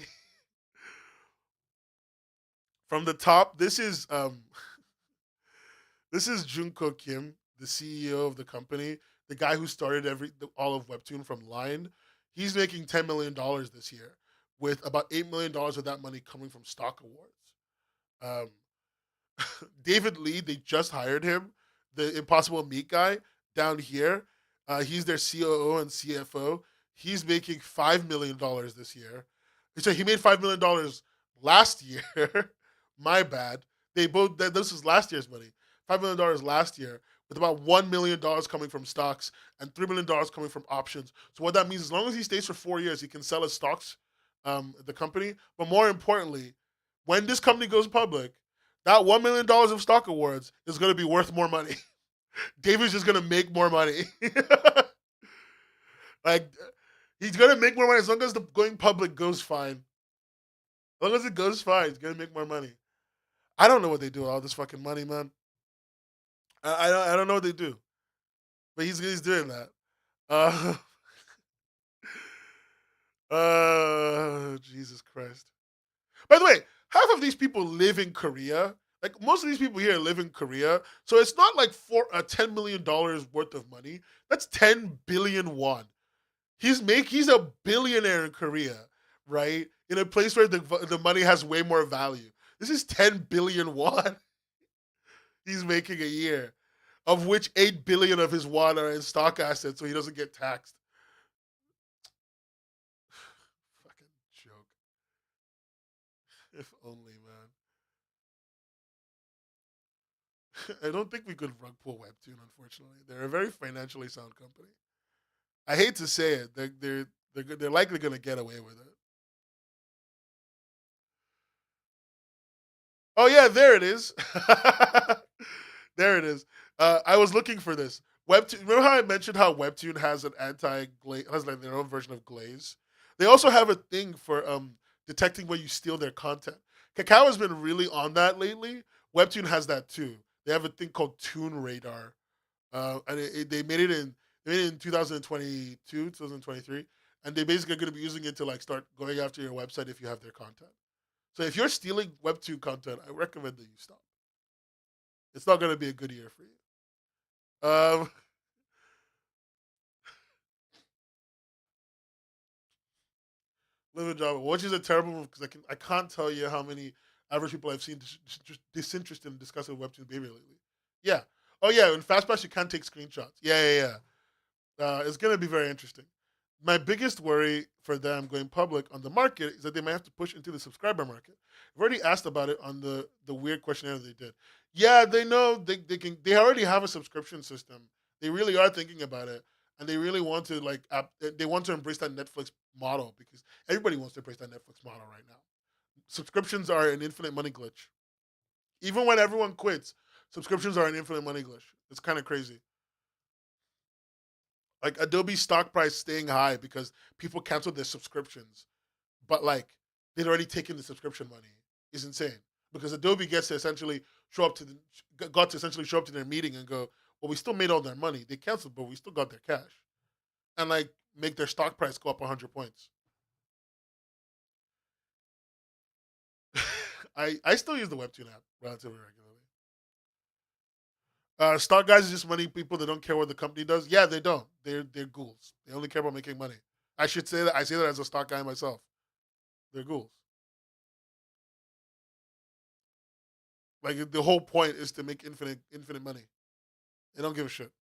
From the top, this is Junko Kim, the CEO of the company, the guy who started all of Webtoon from Line. He's making $10 million this year, with about $8 million of that money coming from stock awards. Um, David Lee, they just hired him, the Impossible Meat guy down here. He's their COO and CFO. He's making $5 million this year. So he made $5 million last year. My bad. This was last year's money. $5 million last year, with about $1 million coming from stocks and $3 million coming from options. So what that means, as long as he stays for 4 years, he can sell his stocks, the company. But more importantly, when this company goes public, that $1 million of stock awards is going to be worth more money. David's just going to make more money. Like, he's going to make more money as long as the going public goes fine. As long as it goes fine, he's going to make more money. I don't know what they do with all this fucking money, man. I don't know what they do, but he's doing that. Uh, Jesus Christ. By the way, half of these people live in Korea. Like, most of these people here live in Korea, so it's not like for $10 million worth of money. That's 10 billion won. He's a billionaire in Korea, right? In a place where the money has way more value. This is 10 billion won he's making a year, of which 8 billion of his won are in stock assets, so he doesn't get taxed. Fucking joke. If only, man. I don't think we could rug pull Webtoon, unfortunately. They're a very financially sound company. I hate to say it, they're likely going to get away with it. Oh yeah, there it is. There it is. I was looking for this. Webtoon. Remember how I mentioned how Webtoon has an has like their own version of glaze? They also have a thing for detecting when you steal their content. Kakao has been really on that lately. Webtoon has that too. They have a thing called Toon Radar, and they made it in 2022, 2023, and they basically are going to be using it to like start going after your website if you have their content. So if you're stealing Webtoon content, I recommend that you stop. It's not going to be a good year for you. Live in Java, which is a terrible move because I can't tell you how many average people I've seen disinterested in discussing Webtoon behavior lately. Yeah. Oh yeah. In FastPass you can't take screenshots. Yeah. It's going to be very interesting. My biggest worry for them going public on the market is that they might have to push into the subscriber market. I've already asked about it on the weird questionnaire they did. Yeah, they know they already have a subscription system. They really are thinking about it, and they really want to they want to embrace that Netflix model because everybody wants to embrace that Netflix model right now. Subscriptions are an infinite money glitch. Even when everyone quits, subscriptions are an infinite money glitch. It's kind of crazy. Like Adobe's stock price staying high because people canceled their subscriptions, but like they'd already taken the subscription money is insane because Adobe gets to essentially show up to the got to essentially show up to their meeting and go, well, we still made all their money. They canceled, but we still got their cash, and like make their stock price go up 100 points. I still use the Webtoon app relatively regularly. Stock guys are just money people that don't care what the company does. Yeah, they don't. They're ghouls. They only care about making money. I should say that. I say that as a stock guy myself. They're ghouls. Like the whole point is to make infinite money. They don't give a shit.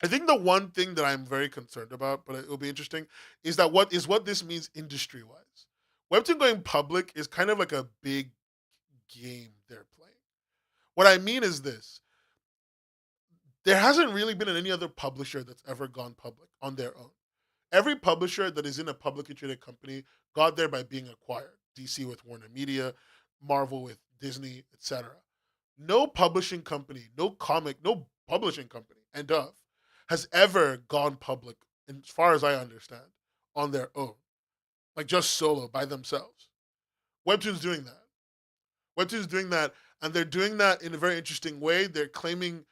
I think the one thing that I'm very concerned about, but it will be interesting, is that what this means industry wise. Webtoon going public is kind of like a big game they're playing. What I mean is this: there hasn't really been any other publisher that's ever gone public on their own. Every publisher that is in a publicly traded company got there by being acquired. DC with Warner Media, Marvel with Disney, etc. No publishing company, no publishing company, and of has ever gone public, as far as I understand, on their own, like just solo by themselves. Webtoon's doing that. Webtoon's doing that, and they're doing that in a very interesting way. They're claiming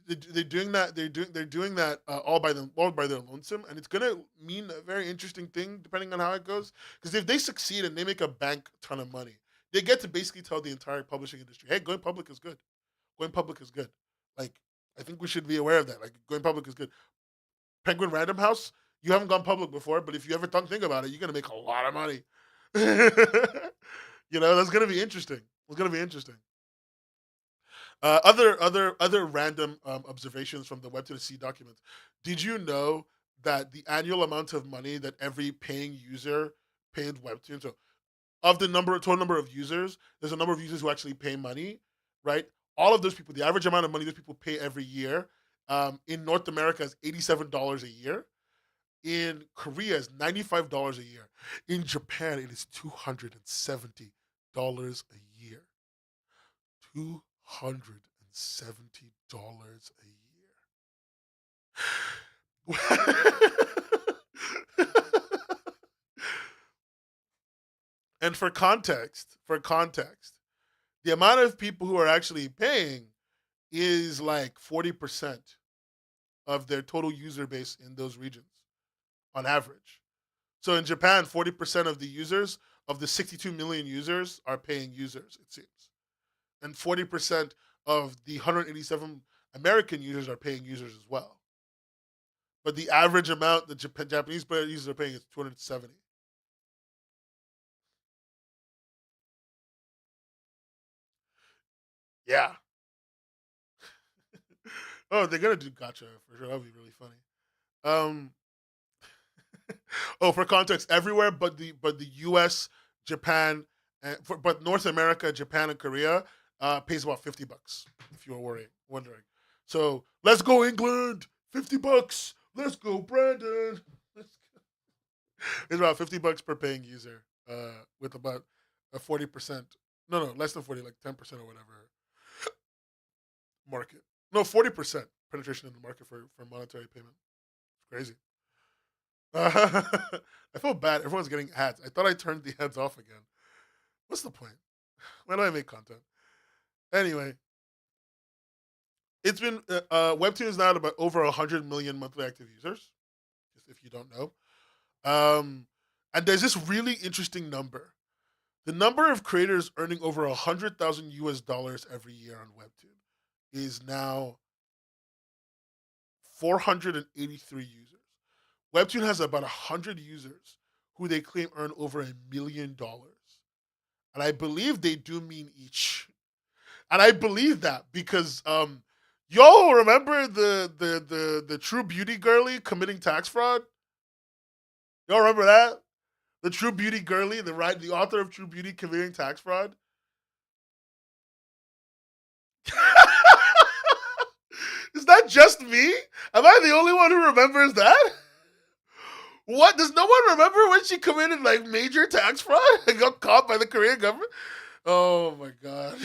they're doing that. They're doing that all by their lonesome, and it's gonna mean a very interesting thing depending on how it goes. Because if they succeed and they make a bank ton of money, they get to basically tell the entire publishing industry, "Hey, going public is good. Going public is good." Like I think we should be aware of that. Like going public is good. Penguin Random House, you haven't gone public before, but if you ever think about it, you're gonna make a lot of money. That's gonna be interesting. It's gonna be interesting. Other random observations from the Webtoon C documents. Did you know that the annual amount of money that every paying user paid Webtoon? So of the total number of users, there's a number of users who actually pay money. right? All of those people, the average amount of money those people pay every year in North America is $87 a year. In Korea is $95 a year. In Japan, it is $270 a year. $270 a year. And for context, the amount of people who are actually paying is like 40% of their total user base in those regions on average. So in Japan, 40% of the users, of the 62 million users, are paying users, it seems. And 40% of the 187 American users are paying users as well. But the average amount the Japanese users are paying is 270. Yeah. Oh, they're gonna do gotcha for sure. That'd be really funny. Um, oh, for context, everywhere but the U.S., Japan, but North America, Japan, and Korea pays about $50. If you were wondering, so let's go England, $50. Let's go Brandon. It's about $50 per paying user, with about a 40%. No, less than 40, like 10% or whatever market. No, 40% penetration in the market for monetary payment. It's crazy. I feel bad. Everyone's getting ads. I thought I turned the ads off again. What's the point? Why do I make content? Anyway, it's been Webtoon is now at about over 100 million monthly active users. Just if you don't know, and there's this really interesting number. The number of creators earning over 100,000 US dollars every year on Webtoon is now 483 users. Webtoon has about 100 users who they claim earn over $1 million. And I believe they do mean each. And I believe that because y'all remember the True Beauty girly committing tax fraud? Y'all remember that? The True Beauty girly, the author of True Beauty committing tax fraud? Is that just me? Am I the only one who remembers that? What? Does no one remember when she committed like major tax fraud and got caught by the Korean government? Oh my god.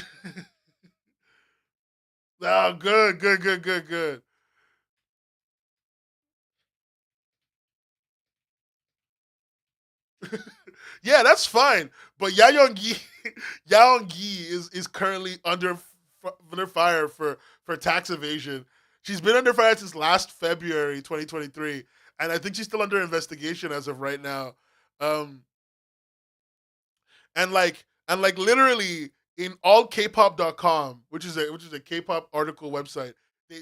Oh, good, good, good, good, good. Yeah, that's fine. But Yaeonggi, Yaeonggi is currently under fire for tax evasion. She's been under fire since last February 2023, and I think she's still under investigation as of right now. Um, and like literally in allkpop.com, which is a K-pop article website.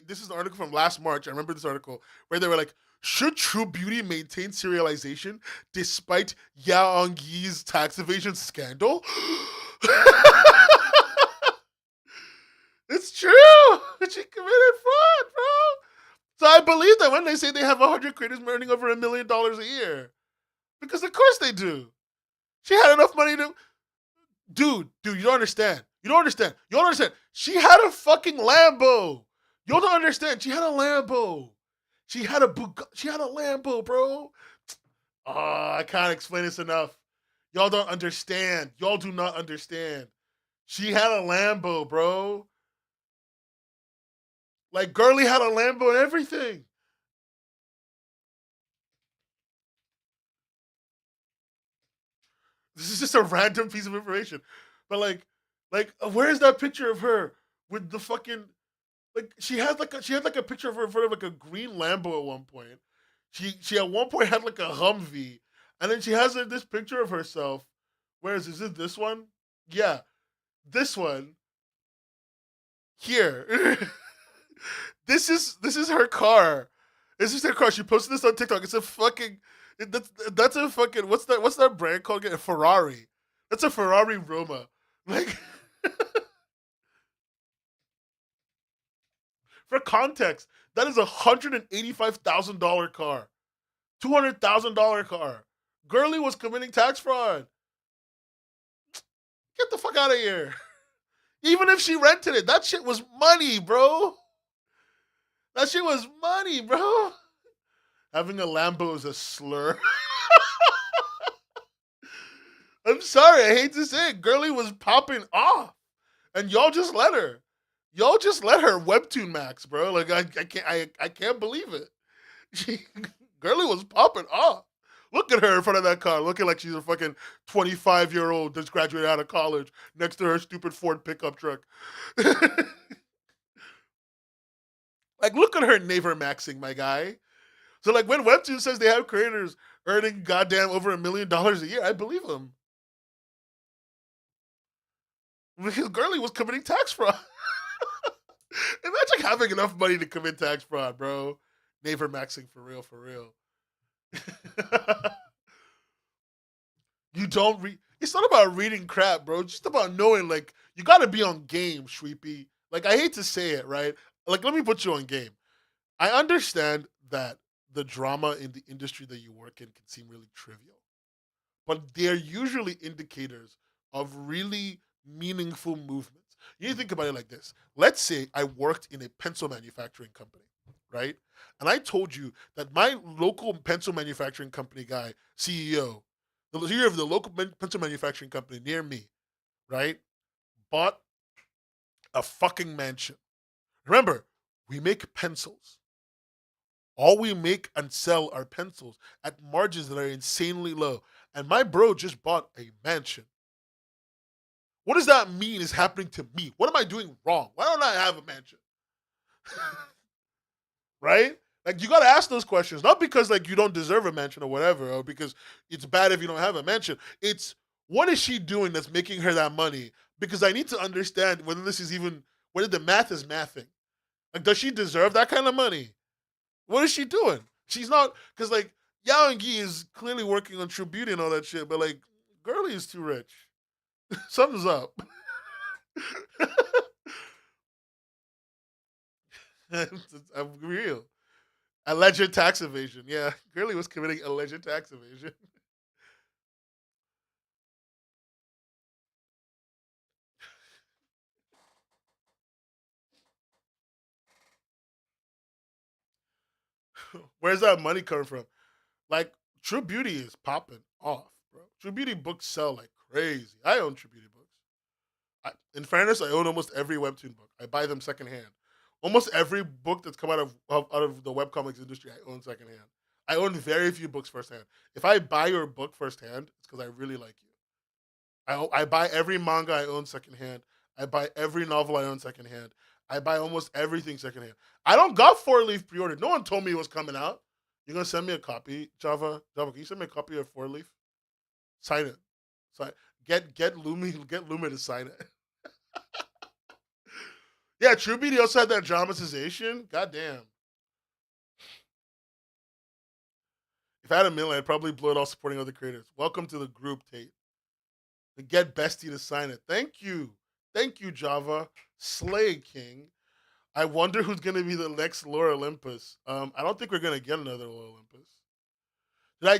This is an article from last March. I remember this article where they were like, should True Beauty maintain serialization despite Yaongyi's tax evasion scandal? It's true. She committed fraud, bro. So I believe that when they say they have 100 creators earning over $1 million a year, because of course they do. She had enough money to dude, you don't understand. You don't understand. You don't understand. She had a fucking Lambo. You don't understand. She had a Lambo. She had a Lambo, bro. Oh, I can't explain this enough. Y'all don't understand. Y'all do not understand. She had a Lambo, bro. Like Girly had a Lambo and everything. This is just a random piece of information. But where's that picture of her with the fucking like she had like a picture of her in front of like a green Lambo at one point. She at one point had like a Humvee, and then she has this picture of herself. Where is it this one? Yeah, this one here. This is her car. This is her car. She posted this on TikTok. It's a fucking that's a fucking what's that brand called again? A Ferrari. That's a Ferrari Roma. Like for context, that is $185,000 car, $200,000 car. Girly was committing tax fraud. Get the fuck out of here. Even if she rented it, that shit was money, bro. That shit was money, bro. Having a Lambo is a slur. I'm sorry, I hate to say it. Girly was popping off. And y'all just let her. Y'all just let her webtoon max, bro. Like I can't believe it. She Girly was popping off. Look at her in front of that car, looking like she's a fucking 25-year-old just graduated out of college next to her stupid Ford pickup truck. Like, look at her neighbor maxing, my guy. So, like, when Webtoon says they have creators earning goddamn over $1 million a year, I believe them. Because Girly was committing tax fraud. Imagine having enough money to commit tax fraud, bro. Neighbor maxing for real, for real. You don't read. It's not about reading crap, bro. It's just about knowing, like, you got to be on game, Shweepy. Like, I hate to say it, right? Like, let me put you on game. I understand that the drama in the industry that you work in can seem really trivial, but they're usually indicators of really meaningful movements. You need to think about it like this. Let's say I worked in a pencil manufacturing company, right? And I told you that my local pencil manufacturing company guy, CEO, the CEO of the local pencil manufacturing company near me, right, bought a fucking mansion. Remember, we make pencils. All we make and sell are pencils at margins that are insanely low. And my bro just bought a mansion. What does that mean is happening to me? What am I doing wrong? Why don't I have a mansion? Right? Like, you gotta ask those questions. Not because like you don't deserve a mansion or whatever, or because it's bad if you don't have a mansion. It's what is she doing that's making her that money? Because I need to understand whether this is even whether the math is mathing. Like, does she deserve that kind of money? What is she doing? She's not because like Yao and Gi is clearly working on True Beauty and all that shit, but like Girly is too rich. Something's up. I'm real. Alleged tax evasion. Yeah, Girly was committing alleged tax evasion. Where's that money coming from? Like True Beauty is popping off, bro. True Beauty books sell like crazy. I own True Beauty books. In fairness, I own almost every webtoon book. I buy them secondhand. Almost every book that's come out of the webcomics industry, I own secondhand. I own very few books firsthand. If I buy your book firsthand, it's because I really like you. I buy every manga I own secondhand. I buy every novel I own secondhand. I buy almost everything secondhand. I don't got Four Leaf pre-ordered. No one told me it was coming out. You're gonna send me a copy, Java. Java, can you send me a copy of Four Leaf? Sign it. Sign. Get Lumi to sign it. Yeah, True Beauty also had that dramatization. Goddamn. If I had a million, I'd probably blow it all supporting other creators. Welcome to the group, Tate. And get Bestie to sign it. Thank you. Thank you, Java. Slay King. I wonder who's going to be the next Lore Olympus. I don't think we're going to get another Lore Olympus. Did I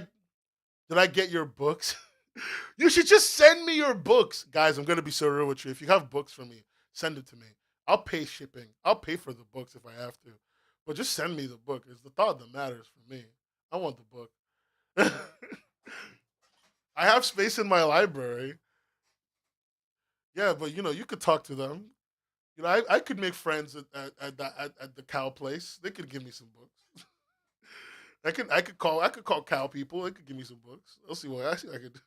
did I get your books? You should just send me your books. Guys, I'm going to be so real with you. If you have books for me, send it to me. I'll pay shipping. I'll pay for the books if I have to. But just send me the book. It's the thought that matters for me. I want the book. I have space in my library. Yeah, but you could talk to them. I could make friends at the cow place. They could give me some books. I could call cow people. They could give me some books. I'll see what I could.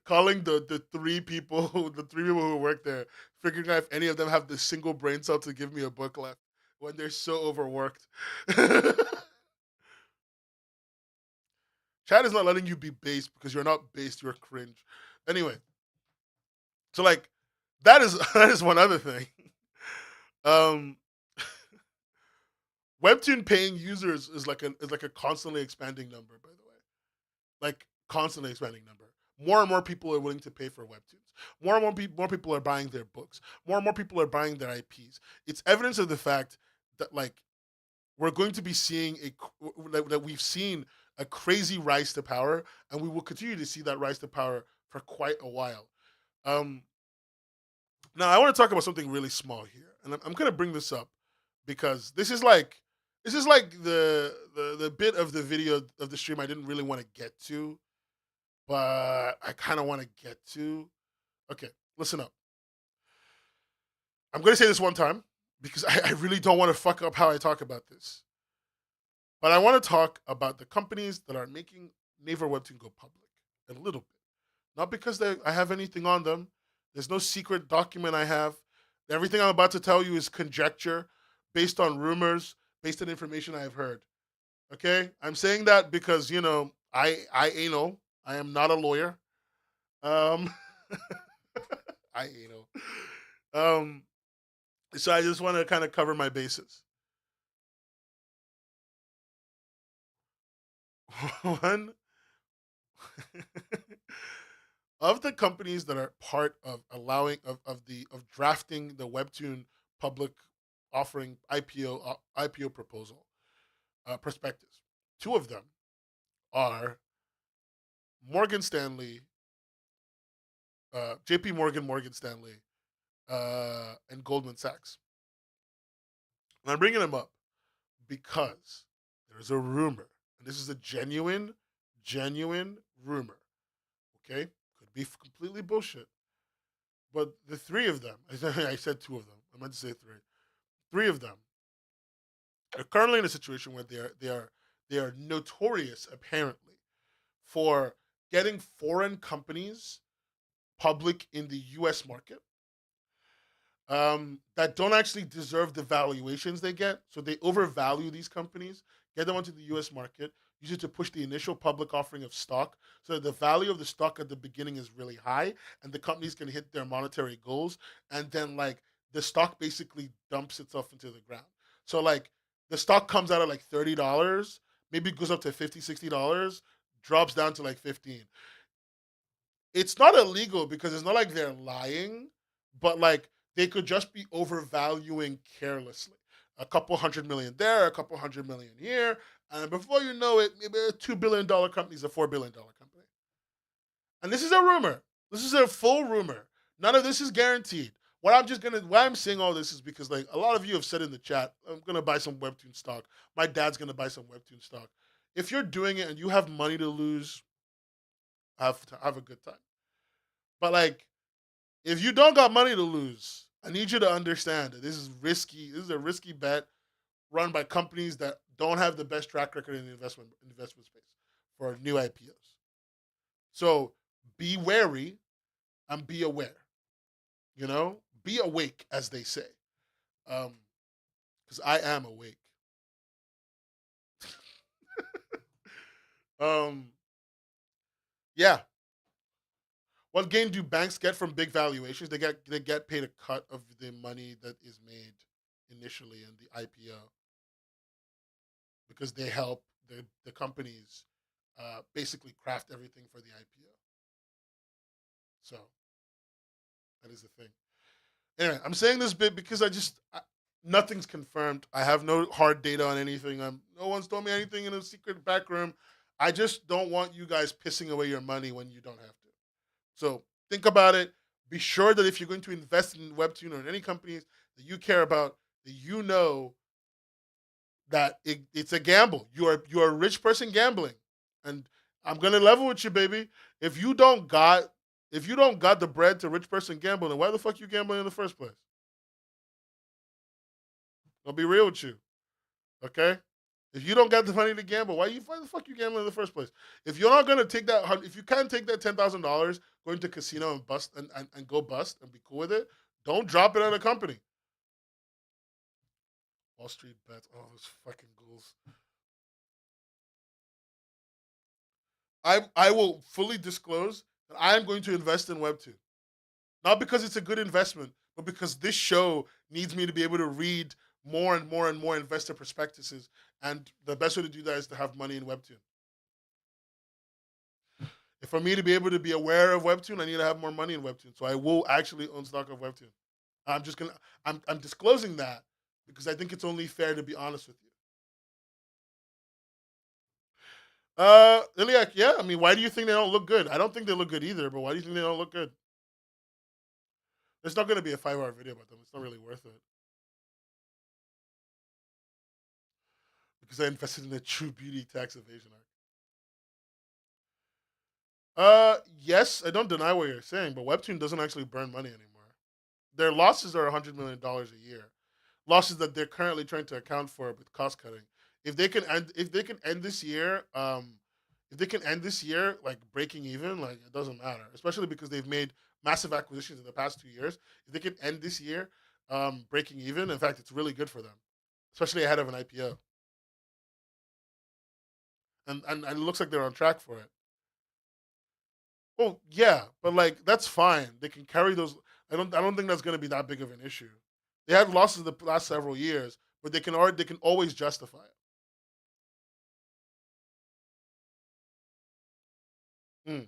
Calling the three people who work there, figuring out if any of them have the single brain cell to give me a book left when they're so overworked. Chad is not letting you be based because you're not based. You're cringe. Anyway, so like that is that is one other thing. Um, Webtoon paying users is like a constantly expanding number. By the way, like constantly expanding number. More and more people are willing to pay for webtoons. More people are buying their books. More and more people are buying their IPs. It's evidence of the fact that like we're going to be seeing that we've seen a crazy rise to power, and we will continue to see that rise to power for quite a while. Um, Now, I want to talk about something really small here, and I'm going to bring this up because this is like the bit of the video of the stream I didn't really want to get to, but I kind of want to get to. Okay, listen up. I'm going to say this one time because I really don't want to fuck up how I talk about this. But I want to talk about the companies that are making Naver Webtoon go public a little bit. Not because I have anything on them. There's no secret document I have. Everything I'm about to tell you is conjecture based on rumors, based on information I have heard. Okay? I'm saying that because, I am not a lawyer. Um I Um so I just want to kind of cover my bases. One of the companies that are part of allowing of drafting the Webtoon public offering IPO proposal prospectus. Two of them are Morgan Stanley, J.P. Morgan, Morgan Stanley, and Goldman Sachs. And I'm bringing them up because there's a rumor, and this is a genuine rumor. Okay, could be completely bullshit, but the three of them, I said two of them. I meant to say three. Three of them are currently in a situation where they are notorious apparently for getting foreign companies public in the U.S. market that don't actually deserve the valuations they get. So they overvalue these companies, get them onto the U.S. market, use it to push the initial public offering of stock, so that the value of the stock at the beginning is really high, and the companies can hit their monetary goals, and then like the stock basically dumps itself into the ground. So like the stock comes out at like $30, maybe it goes up to $50, $60, drops down to like 15. It's not illegal because it's not like they're lying, but like they could just be overvaluing carelessly. A couple hundred million there, a couple hundred million here, and before you know it, maybe a $2 billion company is a $4 billion company. And this is a rumor. This is a full rumor. None of this is guaranteed. Why I'm saying all this is because like a lot of you have said in the chat, I'm gonna buy some Webtoon stock. My dad's gonna buy some Webtoon stock. If you're doing it and you have money to lose, have a good time. But like if you don't got money to lose, I need you to understand that this is risky. This is a risky bet run by companies that don't have the best track record in the investment space for new IPOs. So be wary and be aware. Be awake, as they say. Because I am awake. um, yeah. What gain do banks get from big valuations? They get paid a cut of the money that is made initially in the IPO because they help the companies basically craft everything for the IPO. So that is the thing. Anyway, I'm saying this bit because nothing's confirmed. I have no hard data on anything. No one's told me anything in a secret back room. I just don't want you guys pissing away your money when you don't have to. So think about it. Be sure that if you're going to invest in Webtoon or in any companies that you care about, that you know that it's a gamble. You are a rich person gambling, and I'm gonna level with you, baby. If you don't got the bread to rich person gambling, then why the fuck you gambling in the first place? I'll be real with you, okay? If you don't got the money to gamble, why the fuck you gambling in the first place? If you're not gonna take that, if you can't take that $10,000, go into casino and bust and go bust and be cool with it, don't drop it at a company. Wall Street bets, oh those fucking ghouls. I will fully disclose that I am going to invest in Webtoon. Not because it's a good investment, but because this show needs me to be able to read more and more and more investor prospectuses. And the best way to do that is to have money in Webtoon. If for me to be able to be aware of Webtoon, I need to have more money in Webtoon. So I will actually own stock of Webtoon. I'm disclosing that because I think it's only fair to be honest with you. Iliak, yeah. I mean, why do you think they don't look good? I don't think they look good either, but why do you think they don't look good? There's not going to be a 5 hour video about them. It's not really worth it because I invested in a true beauty tax evasion arc. Yes, I don't deny what you're saying, but Webtoon doesn't actually burn money anymore. Their losses are $100 million a year, losses that they're currently trying to account for with cost cutting. If they can end this year, if they can end this year like breaking even, like it doesn't matter, especially because they've made massive acquisitions in the past 2 years. If they can end this year, breaking even, in fact, it's really good for them, especially ahead of an IPO, and it looks like they're on track for it. Oh yeah, but like that's fine. They can carry those. I don't think that's going to be that big of an issue. They had losses the last several years, but they can always justify it. Mm.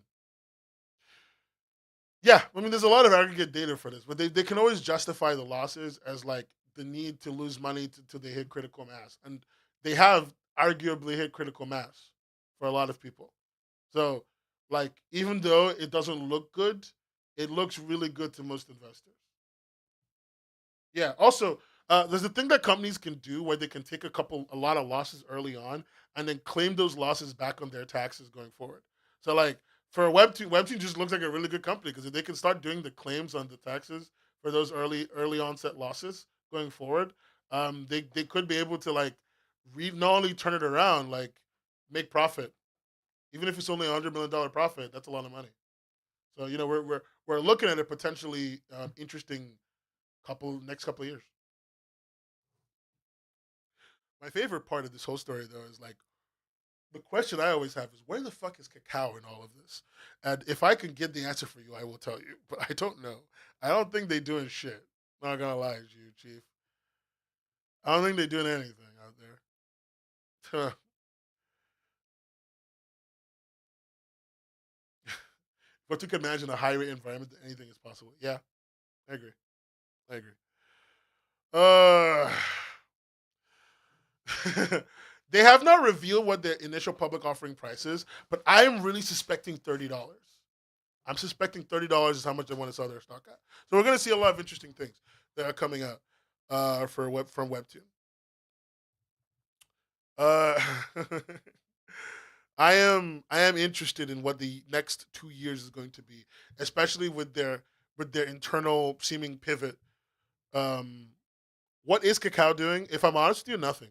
Yeah, I mean, there's a lot of aggregate data for this, but they can always justify the losses as like the need to lose money to they hit critical mass, and they have arguably hit critical mass for a lot of people. So, like, even though it doesn't look good, it looks really good to most investors. Yeah. Also, there's a thing that companies can do where they can take a lot of losses early on, and then claim those losses back on their taxes going forward. So, like for Webtoon just looks like a really good company because if they can start doing the claims on the taxes for those early onset losses going forward, they could be able to like not only turn it around, like make profit, even if it's only $100 million profit. That's a lot of money. So we're looking at a potentially interesting couple of years. My favorite part of this whole story, though, is like the question I always have is where the fuck is cacao in all of this? And if I can get the answer for you, I will tell you. But I don't know. I don't think they're doing shit. Not gonna lie to you, Chief. I don't think they're doing anything out there. But you can imagine a high rate environment, anything is possible. Yeah, I agree. I agree. Uh, they have not revealed what their initial public offering price is, but I am really suspecting $30. I'm suspecting $30 is how much they want to sell their stock at. So we're going to see a lot of interesting things that are coming out from Webtoon. Uh, I am interested in what the next 2 years is going to be, especially with their internal seeming pivot. Um, what is Kakao doing? If I'm honest with you, nothing.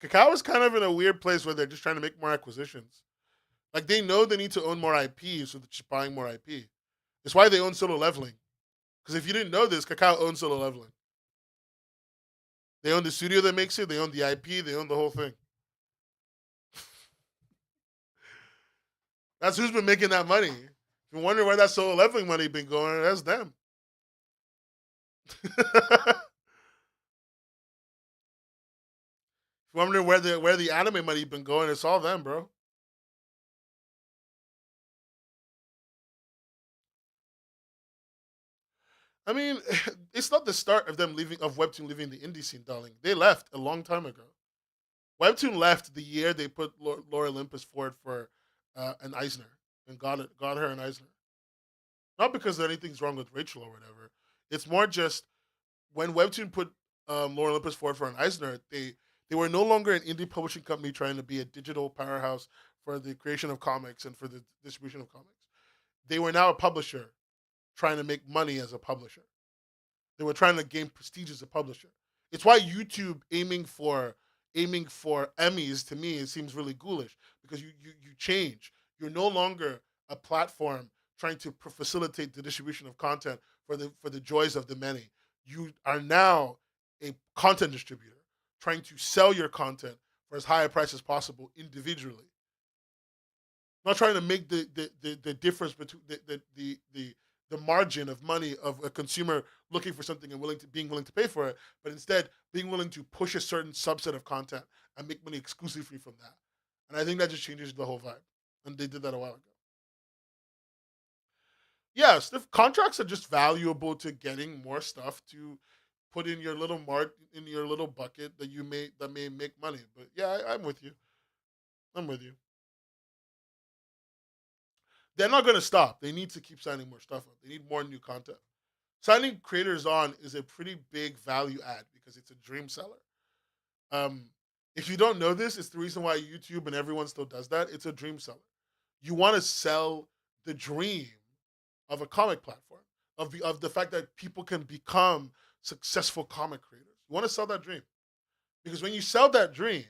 Kakao is kind of in a weird place where they're just trying to make more acquisitions. Like they know they need to own more IP, so they're just buying more IP. It's why they own Solo Leveling. Because if you didn't know this, Kakao owns Solo Leveling. They own the studio that makes it. They own the IP. They own the whole thing. That's who's been making that money. If you wonder where that Solo Leveling money been going, that's them. If you wonder where the anime money been going, it's all them, bro. I mean, it's not the start of them leaving of Webtoon leaving the indie scene, darling. They left a long time ago. Webtoon left the year they put Laura Olympus forward for an Eisner and got her an Eisner. Not because anything's wrong with Rachel or whatever. It's more just when Webtoon put Laura Olympus forward for an Eisner, they were no longer an indie publishing company trying to be a digital powerhouse for the creation of comics and for the distribution of comics. They were now a publisher trying to make money as a publisher. They were trying to gain prestige as a publisher. It's why YouTube aiming for Emmys to me it seems really ghoulish because you change. You're no longer a platform trying to facilitate the distribution of content for the joys of the many. You are now a content distributor trying to sell your content for as high a price as possible individually. Not trying to make the difference between the margin of money of a consumer looking for something and being willing to pay for it, but instead being willing to push a certain subset of content and make money exclusively from that. And I think that just changes the whole vibe. And they did that a while ago. Yes, the contracts are just valuable to getting more stuff to put in your little in your little bucket that may make money. But yeah, I'm with you. I'm with you. They're not going to stop. They need to keep signing more stuff up. They need more new content. Signing creators on is a pretty big value add because it's a dream seller. Um, if you don't know this, it's the reason why YouTube and everyone still does that. It's a dream seller. You want to sell the dream of a comic platform, of the fact that people can become successful comic creators. You want to sell that dream because when you sell that dream,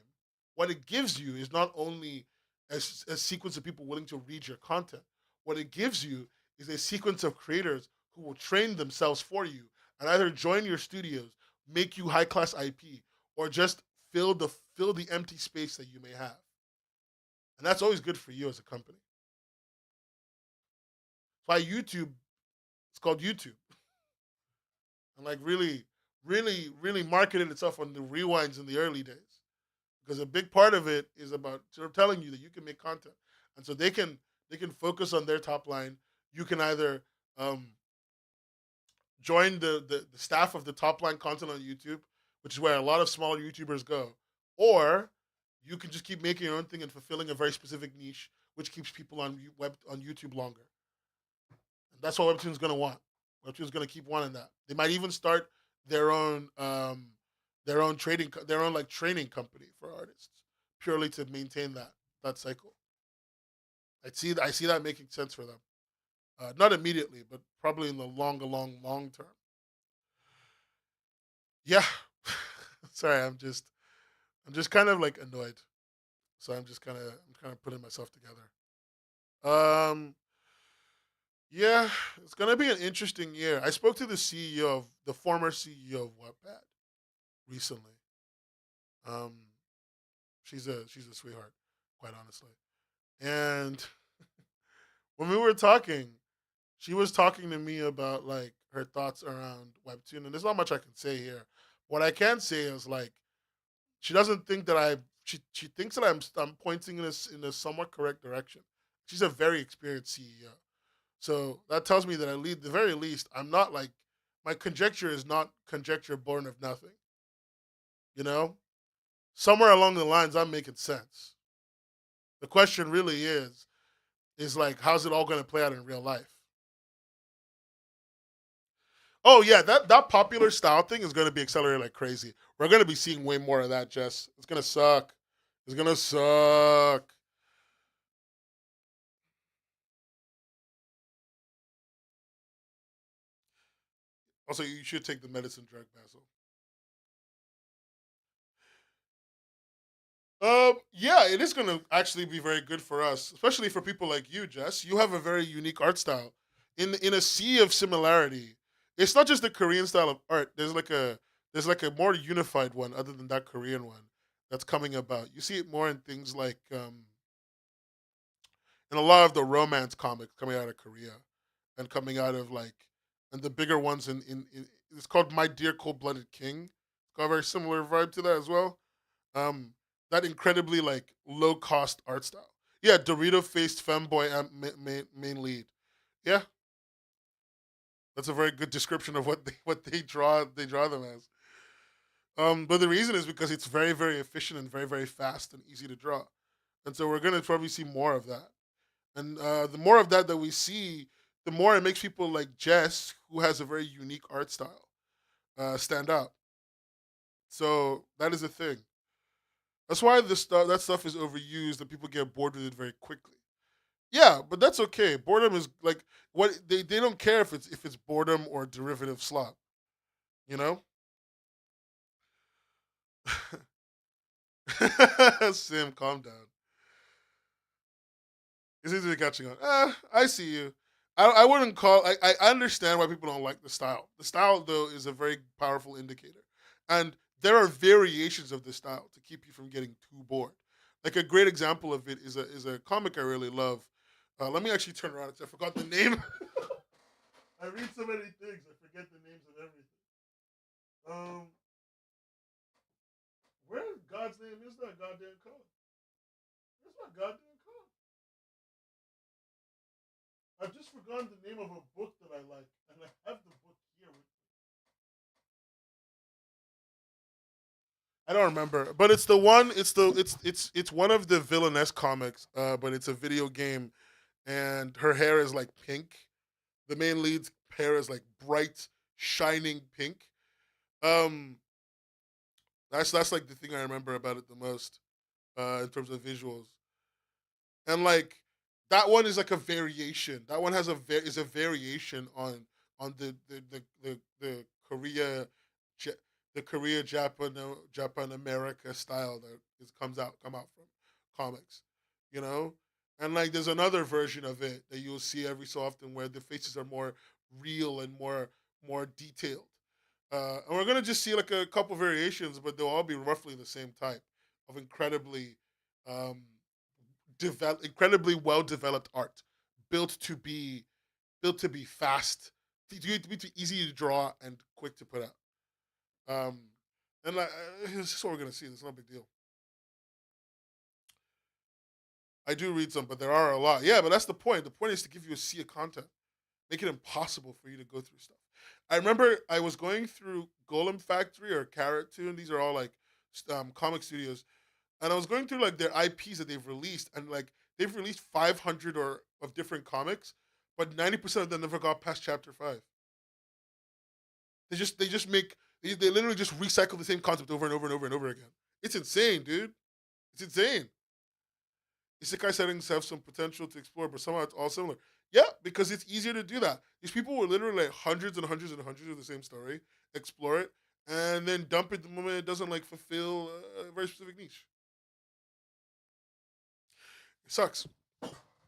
what it gives you is not only a sequence of people willing to read your content. What it gives you is a sequence of creators who will train themselves for you and either join your studios, make you high class IP, or just fill the empty space that you may have. And that's always good for you as a company. Why YouTube, it's called YouTube. And like really marketed itself on the rewinds in the early days. Because a big part of it is about sort of telling you that you can make content. And so they can focus on their top line. You can either um, join the staff of the top line content on YouTube, which is where a lot of smaller YouTubers go, or you can just keep making your own thing and fulfilling a very specific niche, which keeps people on YouTube longer. And that's what Webtoon's gonna want. Webtoon's gonna keep wanting that. They might even start their own their own like training company for artists, purely to maintain that cycle. I see that making sense for them. Not immediately, but probably in the long term. Yeah. Sorry, I'm just kind of like annoyed. So I'm kind of putting myself together. Um, yeah, it's gonna be an interesting year. I spoke to the former CEO of Wattpad recently. Um, she's a sweetheart, quite honestly. And when we were talking, she was talking to me about like her thoughts around Webtoon, and there's not much I can say here. What I can say is like she doesn't think that she thinks that I'm pointing in a somewhat correct direction. She's a very experienced CEO, so that tells me that the very least I'm not like my conjecture is not conjecture born of nothing. You know, somewhere along the lines I'm making sense. The question really is like how's it all going to play out in real life? Oh yeah, that popular style thing is going to be accelerated like crazy. We're going to be seeing way more of that, Jess. It's going to suck. It's going to suck. Also, you should take the medicine drug, Basil. Yeah, it is going to actually be very good for us, especially for people like you, Jess. You have a very unique art style. In a sea of similarity, it's not just the Korean style of art. There's like a more unified one other than that Korean one that's coming about. You see it more in things like in a lot of the romance comics coming out of Korea and coming out of like and the bigger ones in it's called My Dear Cold Blooded King. It's got a very similar vibe to that as well. Um, that incredibly like low cost art style. Yeah, Dorito faced femboy main lead. Yeah, that's a very good description of what they draw them as. But the reason is because it's very efficient and very fast and easy to draw, and so we're gonna probably see more of that. And the more of that we see, the more it makes people like Jess, who has a very unique art style, stand out. So that is a thing. That's why that stuff is overused and people get bored with it very quickly. Yeah, but that's okay. Boredom is like what they don't care if it's boredom or derivative slop. You know, Sim, calm down. It's easily catching on. I see you. I wouldn't call. I understand why people don't like the style. The style though is a very powerful indicator, and there are variations of the style to keep you from getting too bored. Like a great example of it is a comic I really love. Let me actually turn around. I forgot the name. I read so many things. I forget the names of everything. Um, where in God's name is that goddamn comic? Where's my goddamn comic? I've just forgotten the name of a book that I like, and I have the book here. I don't remember, but it's the one. It's one of the villainess comics. But it's a video game, and her hair is like pink. The main lead's hair is like bright, shining pink. Um, that's like the thing I remember about it the most, in terms of visuals. And like that one is like a variation. That one is a variation on the Korea, the Korea Japan America style that come out from comics, you know. And like there's another version of it that you'll see every so often where the faces are more real and more detailed. And we're gonna just see like a couple variations, but they'll all be roughly the same type of um, incredibly well developed art, built to be built to be fast, to be easy to draw and quick to put out. Um, and like it's just what we're gonna see. It's not a big deal. I do read some, but there are a lot. Yeah, but that's the point. The point is to give you a sea of content, make it impossible for you to go through stuff. I remember I was going through Golem Factory or Carrot Tune. These are all like comic studios, and I was going through like their IPs that they've released, and like they've released 500 or of different comics, but 90% of them never got past chapter 5. They literally just recycle the same concept over and over and over and over again. It's insane, dude. It's insane. Isekai settings have some potential to explore, but somehow it's all similar. Yeah, because it's easier to do that. These people will literally like hundreds and hundreds and hundreds of the same story, explore it, and then dump it the moment it doesn't like fulfill a very specific niche. It sucks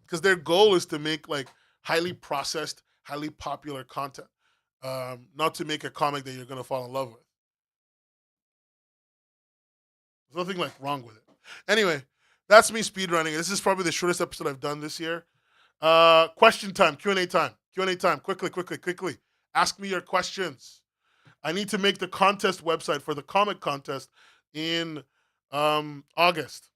because their goal is to make like highly processed, highly popular content, not to make a comic that you're gonna fall in love with. There's nothing like wrong with it. Anyway, that's me speedrunning. This is probably the shortest episode I've done this year. Question time, Q&A time, Q&A time. Quickly, quickly, quickly. Ask me your questions. I need to make the contest website for the comic contest in August.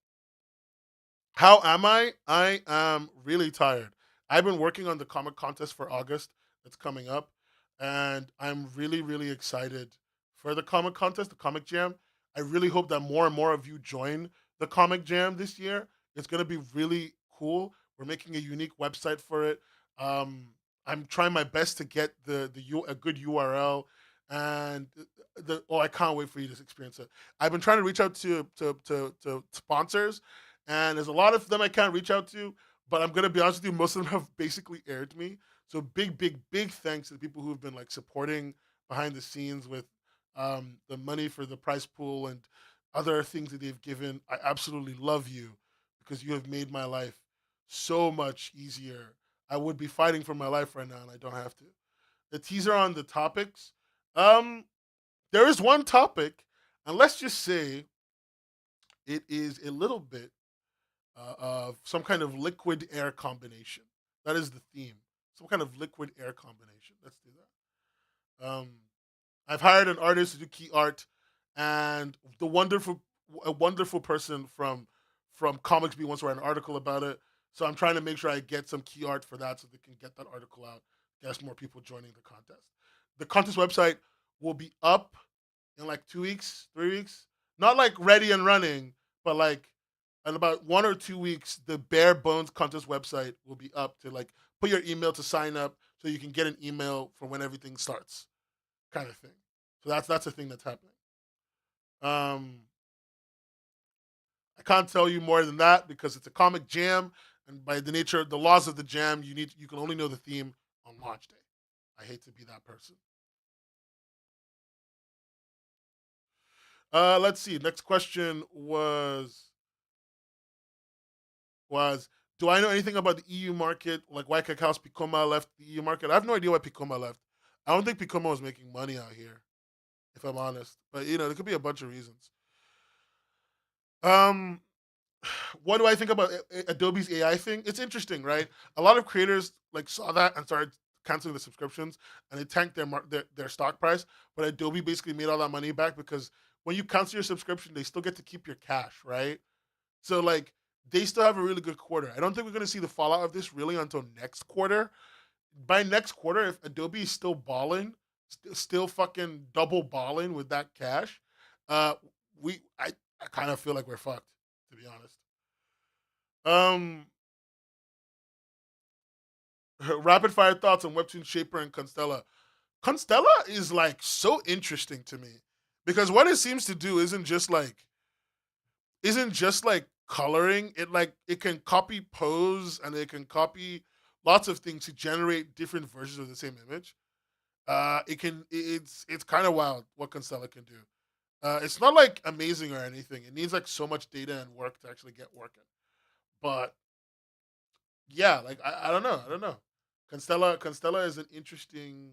How am I? I am really tired. I've been working on the comic contest for August that's coming up, and I'm really, really excited for the comic contest, the comic jam. I really hope that more and more of you join the comic jam this year. It's going to be really cool. We're making a unique website for it. Um, I'm trying my best to get a good URL, and I can't wait for you to experience it. I've been trying to reach out to sponsors, and there's a lot of them I can't reach out to. But I'm gonna be honest with you, most of them have basically aired me. So big, big, big thanks to the people who've been like supporting behind the scenes with the money for the prize pool and other things that they've given. I absolutely love you because you have made my life so much easier. I would be fighting for my life right now, and I don't have to. The teaser on the topics. Um, there is one topic, and let's just say it is a little bit of some kind of liquid air combination. That is the theme. Some kind of liquid air combination. Let's do that. I've hired an artist to do key art, and a wonderful person from Comics Beat wants to write an article about it. So I'm trying to make sure I get some key art for that, so they can get that article out. Get more people joining the contest. The contest website will be up in like 2 weeks, 3 weeks. Not like ready and running, but like in about 1 or 2 weeks, the bare bones contest website will be up to like put your email to sign up so you can get an email for when everything starts, kind of thing. So that's a thing that's happening. Um, I can't tell you more than that because it's a comic jam, and by the nature, the laws of the jam, you can only know the theme on launch day. I hate to be that person. Let's see. Next question was do I know anything about the EU market? Like why Cacao Picoma left the EU market? I have no idea why Picoma left. I don't think Picoma was making money out here, if I'm honest. But there could be a bunch of reasons. Um, what do I think about Adobe's AI thing? It's interesting, right? A lot of creators like saw that and started canceling the subscriptions, and it tanked their stock price. But Adobe basically made all that money back because when you cancel your subscription, they still get to keep your cash, right? So like they still have a really good quarter. I don't think we're going to see the fallout of this really until next quarter. By next quarter, if Adobe is still balling, still fucking double balling with that cash, uh, I kind of feel like we're fucked, to be honest. Um, rapid fire thoughts on Webtoon Shaper and Constella. Constella is like so interesting to me because what it seems to do isn't just like coloring. It can copy pose and it can copy lots of things to generate different versions of the same image. It's kind of wild what Constella can do. It's not like amazing or anything. It needs like so much data and work to actually get working. But yeah, like I don't know. Constella is an interesting.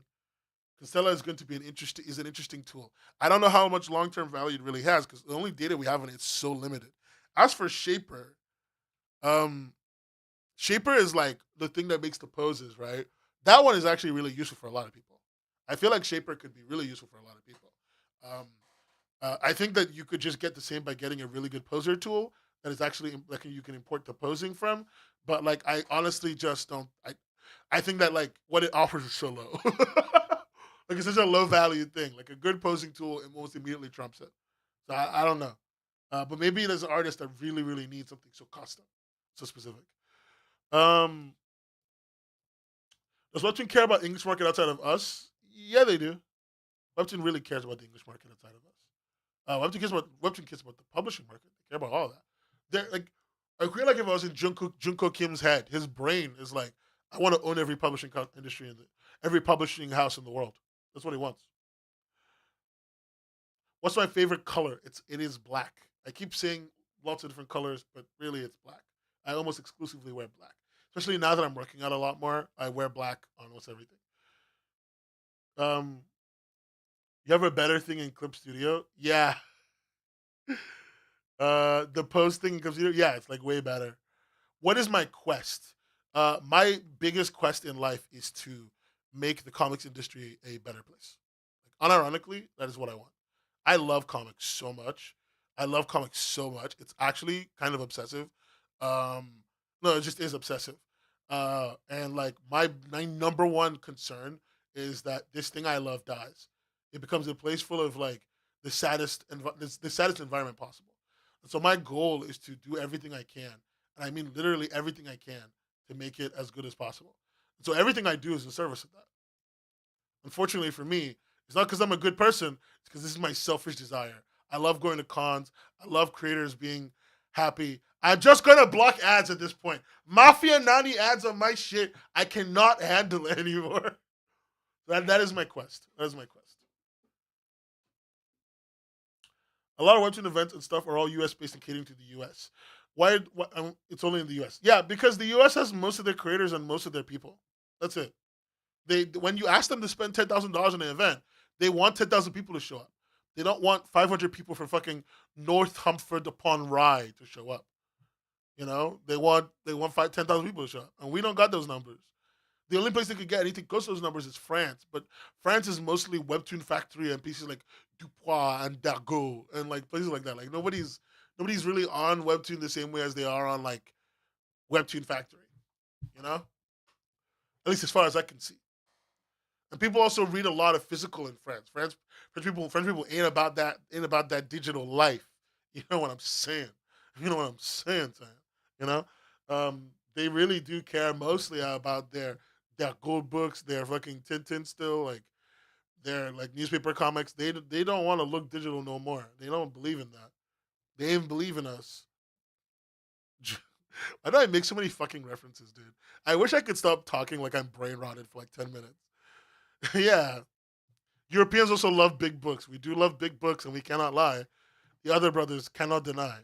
Constella is going to be an interesting tool. I don't know how much long term value it really has because the only data we have on it is so limited. As for Shaper, um, Shaper is like the thing that makes the poses, right? That one is actually really useful for a lot of people. I feel like Shaper could be really useful for a lot of people. Um, I think that you could just get the same by getting a really good poser tool that is actually like you can import the posing from. But like, I honestly just don't. I think that like what it offers is so low. Like it's such a low value thing. Like a good posing tool, it almost immediately trumps it. So I don't know. But maybe there's an artist that really needs something so custom, so specific. Um, does Webtoon care about English market outside of us? Yeah, they do. Webtoon really cares about the English market outside of us. Webtoon cares about the publishing market. They care about all that. They're like, I feel like if I was in Junko Kim's head, his brain is like, I want to own every publishing industry every publishing house in the world. That's what he wants. What's my favorite color? It is black. I keep saying lots of different colors, but really it's black. I almost exclusively wear black. Especially now that I'm working out a lot more, I wear black on almost everything. Um, you have a better thing in Clip Studio? Yeah. The posting in Clip Studio? Yeah, it's like way better. What is my quest? My biggest quest in life is to make the comics industry a better place. Like, unironically, that is what I want. I love comics so much. I love comics so much. It's actually kind of obsessive. Um, no, it just is obsessive. And like my number one concern is that this thing I love dies. It becomes a place full of like the saddest environment possible. And so my goal is to do everything I can, and I mean literally everything I can, to make it as good as possible. And so everything I do is in service of that. Unfortunately for me, it's not because I'm a good person. It's because this is my selfish desire. I love going to cons. I love creators being happy. I'm just gonna block ads at this point. Mafia Nani ads on my shit. I cannot handle it anymore. That is my quest. That is my quest. A lot of Webtoon events and stuff are all US based and catering to the US. Why it's only in the US? Yeah, because the US has most of their creators and most of their people. That's it. They when you ask them to spend $10,000 on an event, they want 10,000 people to show up. They don't want 500 people from fucking North Humford upon Rye to show up. They want 10,000 people to show up, and we don't got those numbers. The only place they could get anything close to those numbers is France, but France is mostly Webtoon Factory and places like Dupois and Dargaud and like places like that. Like nobody's really on Webtoon the same way as they are on like Webtoon Factory. You know, at least as far as I can see. And people also read a lot of physical in France. French people ain't about that digital life. You know what I'm saying? You know what I'm saying, Sam? You know, they really do care mostly about their gold books, their fucking Tintin still, like their like newspaper comics. They don't want to look digital no more. They don't believe in that. They even believe in us. Why do I make so many fucking references, dude? I wish I could stop talking like I'm brain rotted for like 10 minutes. Yeah, Europeans also love big books. We do love big books, and we cannot lie. The other brothers cannot deny.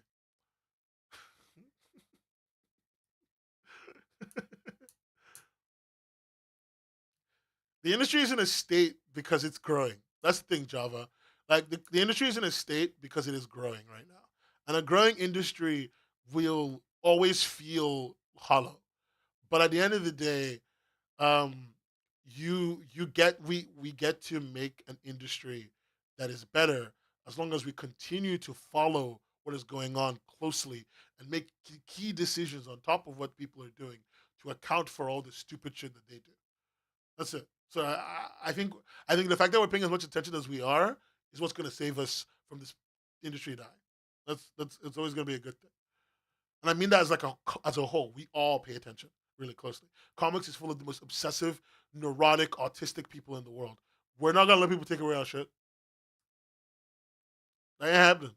The industry is in a state because it's growing. That's the thing, Java. Like the industry is in a state because it is growing right now. And a growing industry will always feel hollow. But at the end of the day, um, you get we get to make an industry that is better as long as we continue to follow what is going on closely and make key decisions on top of what people are doing to account for all the stupid shit that they do. That's it. So I think the fact that we're paying as much attention as we are is what's going to save us from this industry die. That's it's always gonna be a good thing. And I mean that as like as a whole. We all pay attention really closely. Comics is full of the most obsessive, neurotic, autistic people in the world. We're not gonna let people take away our shit. That ain't happening.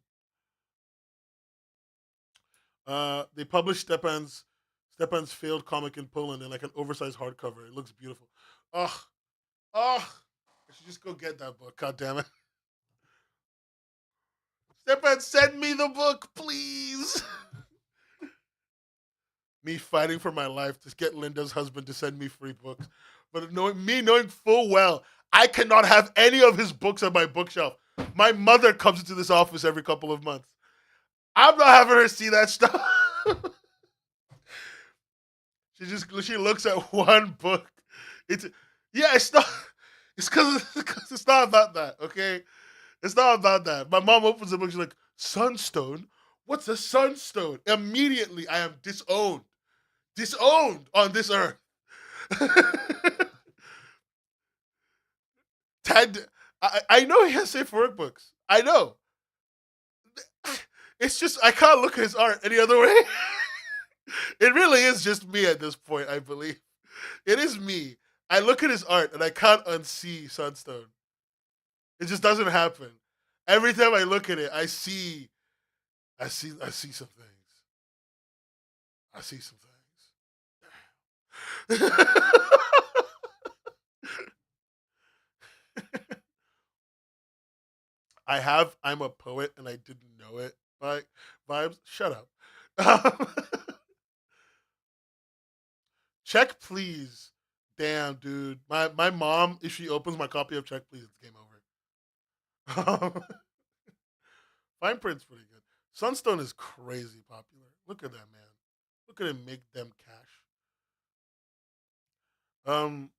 They published Stepan's failed comic in Poland in like an oversized hardcover. It looks beautiful. Ugh, ugh. I should just go get that book. God damn it. Stepan, send me the book, please. Me fighting for my life to get Linda's husband to send me free books. But knowing full well, I cannot have any of his books on my bookshelf. My mother comes into this office every couple of months. I'm not having her see that stuff. she looks at one book. It's yeah, it's not. It's because it's not about that. Okay, it's not about that. My mom opens the book. She's like, "Sunstone? What's a sunstone?" Immediately, I am disowned on this earth. Ted, I know he has safe work books. I know. It's just I can't look at his art any other way. It really is just me at this point, I believe. It is me. I look at his art and I can't unsee Sunstone. It just doesn't happen. Every time I look at it, I see some things. I see some things. I'm a poet and I didn't know it. Like vibes, shut up. Check please. Damn, dude. My mom, if she opens my copy of Check Please, it's game over. Fine Print's pretty good. Sunstone is crazy popular. Look at that man. Look at him make them cash. Um,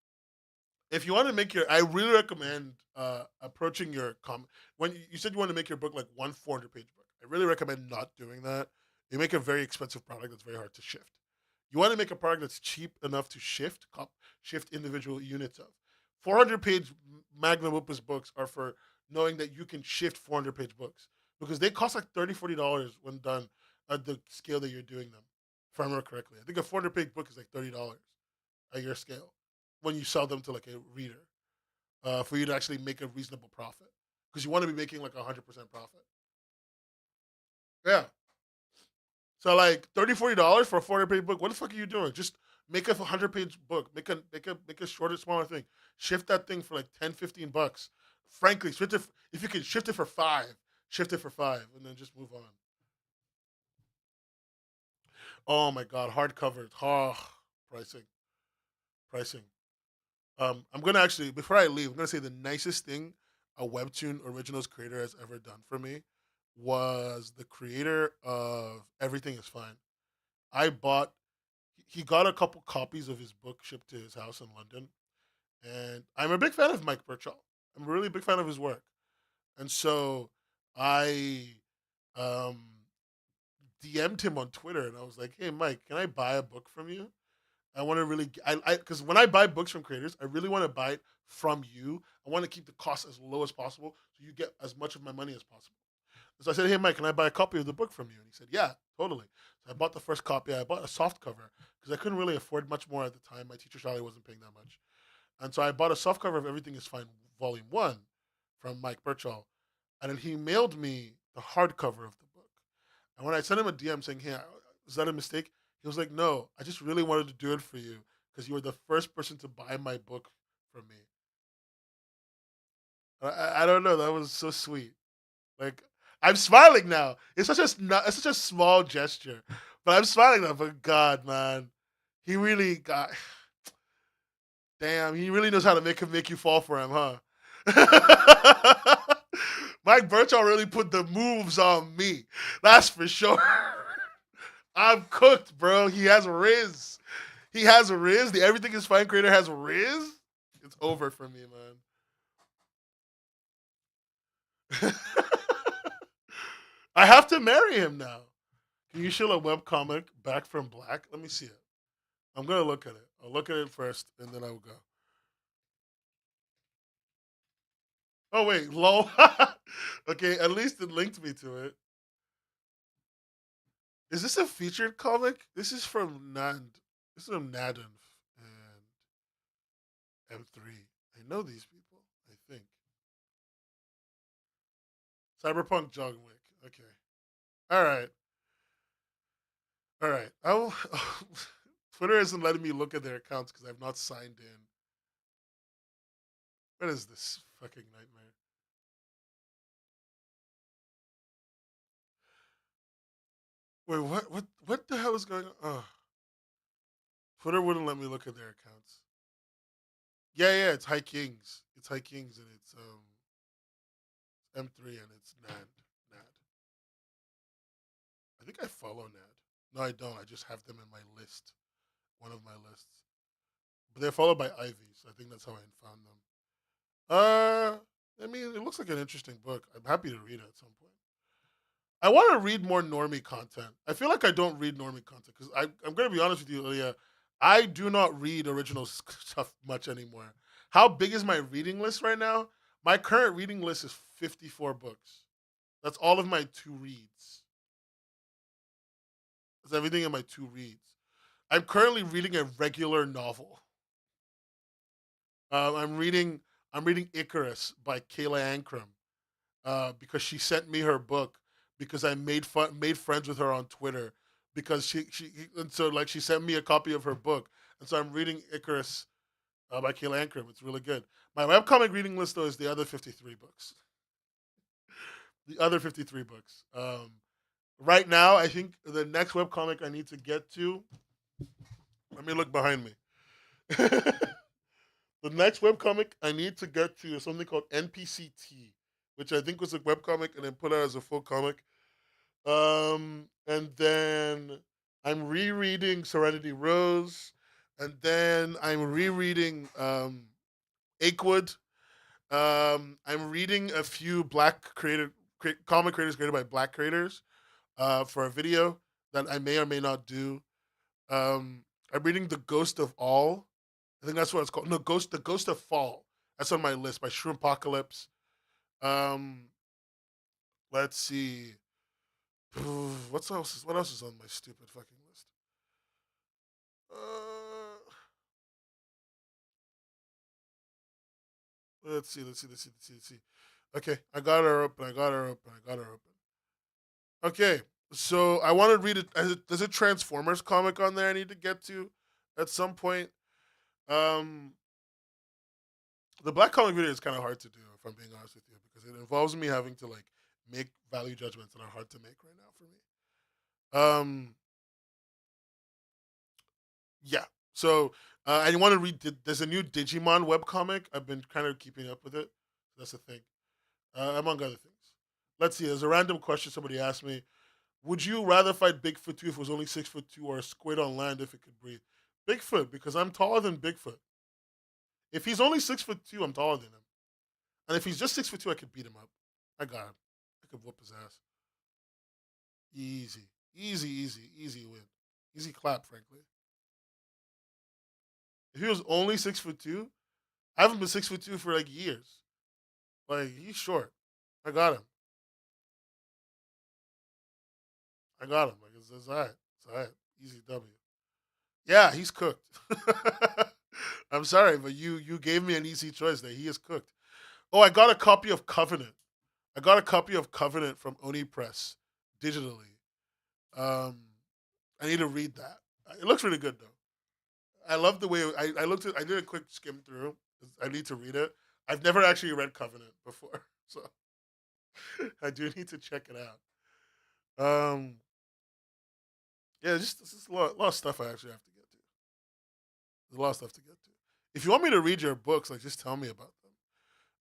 if you want to make your, I really recommend approaching your when you said you want to make your book like one 400-page book. I really recommend not doing that. You make a very expensive product that's very hard to shift. You want to make a product that's cheap enough to shift individual units of. 400-page magnum opus books are for knowing that you can shift 400-page books because they cost like $30, $40 when done at the scale that you're doing them. If I remember correctly, I think a 400-page book is like $30 at your scale when you sell them to like a reader for you to actually make a reasonable profit because you want to be making like 100% profit. Yeah. So like $30, $40 for a 400-page book. What the fuck are you doing? Just make a 100-page book. Make a shorter, smaller thing. Shift that thing for like 10, $15. Frankly, shift it if you can shift it for five. Shift it for five, and then just move on. Oh my god, hardcover. Oh, pricing, pricing. I'm gonna actually before I leave, I'm gonna say the nicest thing a Webtoon Originals creator has ever done for me was the creator of Everything Is Fine. I bought. He got a couple copies of his book shipped to his house in London, and I'm a big fan of Mike Birchall. I'm a really big fan of his work, and so I um, DM'd him on Twitter, and I was like, "Hey, Mike, can I buy a book from you? I want to really, because when I buy books from creators, I really want to buy it from you. I want to keep the cost as low as possible, so you get as much of my money as possible." So I said, "Hey, Mike, can I buy a copy of the book from you?" And he said, "Yeah, totally." So I bought the first copy. I bought a soft cover because I couldn't really afford much more at the time. My teacher salary wasn't paying that much. And so I bought a soft cover of Everything Is Fine, Volume 1 from Mike Birchall. And then he mailed me the hardcover of the book. And when I sent him a DM saying, "Hey, is that a mistake?" He was like, "No, I just really wanted to do it for you because you were the first person to buy my book from me." I don't know. That was so sweet. Like I'm smiling now. It's such a small gesture, but I'm smiling now. But God, man, he really got. Damn, he really knows how to make you fall for him, huh? Mike Birchall really put the moves on me. That's for sure. I'm cooked, bro. He has Riz. He has Riz. The Everything Is Fine creator has Riz. It's over for me, man. I have to marry him now. Can you show a webcomic back from black? Let me see it. I'm gonna look at it. I'll look at it first, and then I'll go. Oh wait, lol. Okay, at least it linked me to it. Is this a featured comic? This is from Nand. This is from Nadan and M3. I know these people. I think Cyberpunk Jogwick. Okay. All right. All right. I'll. Twitter isn't letting me look at their accounts because I've not signed in. What is this fucking nightmare? Wait, what? What the hell is going on? Oh, Twitter wouldn't let me look at their accounts. Yeah, yeah, it's High Kings. It's High Kings and it's M3 and it's Nad. Nad. I think I follow Nad. No, I don't. I just have them in my list. One of my lists. But they're followed by Ivy, so I think that's how I found them. I mean, it looks like an interesting book. I'm happy to read it at some point. I want to read more normie content. I feel like I don't read normie content because I'm going to be honest with you, Ilya. I do not read original stuff much anymore. How big is my reading list right now? My current reading list is 54 books. That's all of my two reads. That's everything in my two reads. I'm currently reading a regular novel. Um, I'm reading I'm reading Icarus by Kayla Ankrum because she sent me her book because I made friends with her on Twitter because she and so like she sent me a copy of her book and so I'm reading Icarus by Kayla Ankrum. It's really good. My webcomic reading list though is the other 53 books. The other 53 books. Right now, I think the next webcomic I need to get to. Let me look behind me. The next webcomic I need to get to is something called NPCT, which I think was a webcomic and then put out as a full comic. And then I'm rereading Serenity Rose, and then I'm rereading Achewood. I'm reading a few comic creators created by black creators for a video that I may or may not do. I'm reading The Ghost of All. I think that's what it's called. No, The Ghost of Fall. That's on my list by Shroomapocalypse. Um, let's see. What else is on my stupid fucking list? Uh, let's see. Okay, I got her open. I got her open. I got her open. Okay, so I want to read it. There's a Transformers comic on there I need to get to at some point. Um, the black comic video is kind of hard to do if I'm being honest with you because it involves me having to like make value judgments that are hard to make right now for me. Yeah. So I want to read. There's a new Digimon webcomic. I've been kind of keeping up with it. That's the thing, among other things. Let's see. There's a random question somebody asked me. Would you rather fight Bigfoot 2 if it was only 6'2" or a squid on land if it could breathe? Bigfoot, because I'm taller than Bigfoot. If he's only 6'2", I'm taller than him. And if he's just 6'2", I could beat him up. I got him. I could whoop his ass. Easy. Easy win. Easy clap, frankly. If he was only 6'2", I haven't been 6'2" for like years. Like he's short. I got him. I got him. Like it's all right. It's all right. Easy W. Yeah, he's cooked. I'm sorry, but you gave me an easy choice there. He is cooked. Oh, I got a copy of Covenant. I got a copy of Covenant from Oni Press digitally. Um, I need to read that. It looks really good though. I love the way I looked at. I did a quick skim through. I need to read it. I've never actually read Covenant before, so I do need to check it out. Yeah, just a lot of stuff I actually have to get to. There's a lot of stuff to get to. If you want me to read your books, like just tell me about them.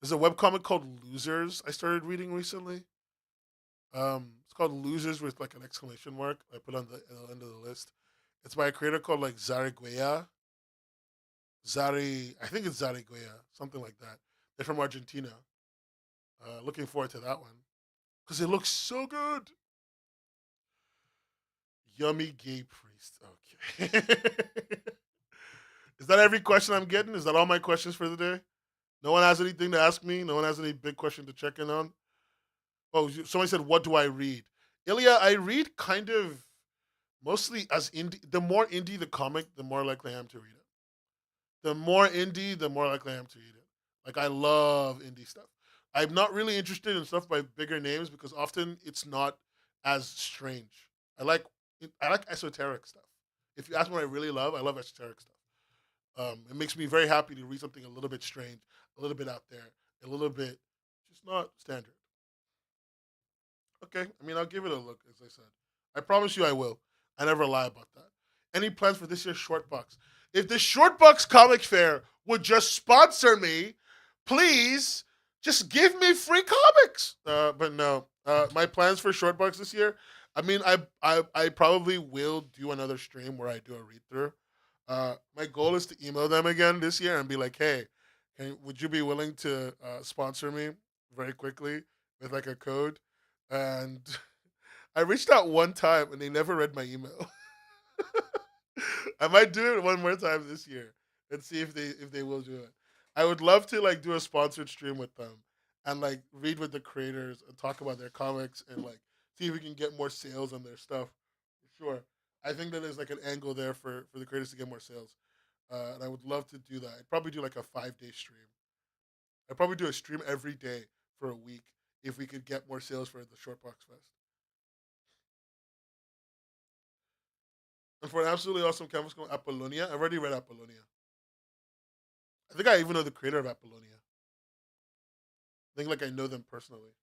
There's a webcomic called Losers I started reading recently. It's called Losers with like an exclamation mark. I put on the end of the list. It's by a creator called like Zariguea. I think it's Zariguea, something like that. They're from Argentina. Looking forward to that one because it looks so good. Yummy gay priest. Okay. Is that every question I'm getting? Is that all my questions for the day? No one has anything to ask me. No one has any big question to check in on. Oh, somebody said, "What do I read?" Ilya, I read kind of mostly as indie. The more indie the comic, the more likely I am to read it. The more indie, the more likely I am to read it. Like I love indie stuff. I'm not really interested in stuff by bigger names because often it's not as strange. I like I like esoteric stuff. If you ask me what I really love, I love esoteric stuff. It makes me very happy to read something a little bit strange, a little bit out there, a little bit just not standard. Okay, I mean I'll give it a look, as I said. I promise you I will. I never lie about that. Any plans for this year's short box? If the short box comic fair would just sponsor me, please just give me free comics. But no, my plans for short box this year. I mean, I probably will do another stream where I do a read through. My goal is to email them again this year and be like, hey, would you be willing to sponsor me very quickly with like a code? And I reached out one time and they never read my email. I might do it one more time this year and see if they will do it. I would love to like do a sponsored stream with them and like read with the creators and talk about their comics and like see if we can get more sales on their stuff. Sure. I think that there's like an angle there for the creators to get more sales. And I would love to do that. I'd probably do like a 5 day stream. I'd probably do a stream every day for a week if we could get more sales for the Short Box Fest. And for an absolutely awesome canvas called Apollonia, I've already read Apollonia. I think I even know the creator of Apollonia. I think like I know them personally.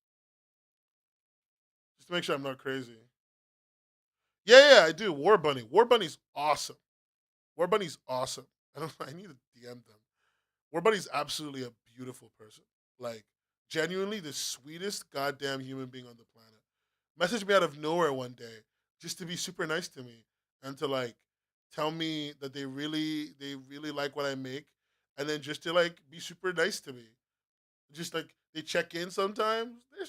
Just to make sure I'm not crazy. Yeah, I do. War Bunny. War Bunny's awesome. War Bunny's awesome. I don't I need to DM them. War Bunny's absolutely a beautiful person. Like genuinely the sweetest goddamn human being on the planet. Messaged me out of nowhere one day just to be super nice to me and to like tell me that they really like what I make and then just to like be super nice to me. Just like they check in sometimes. They're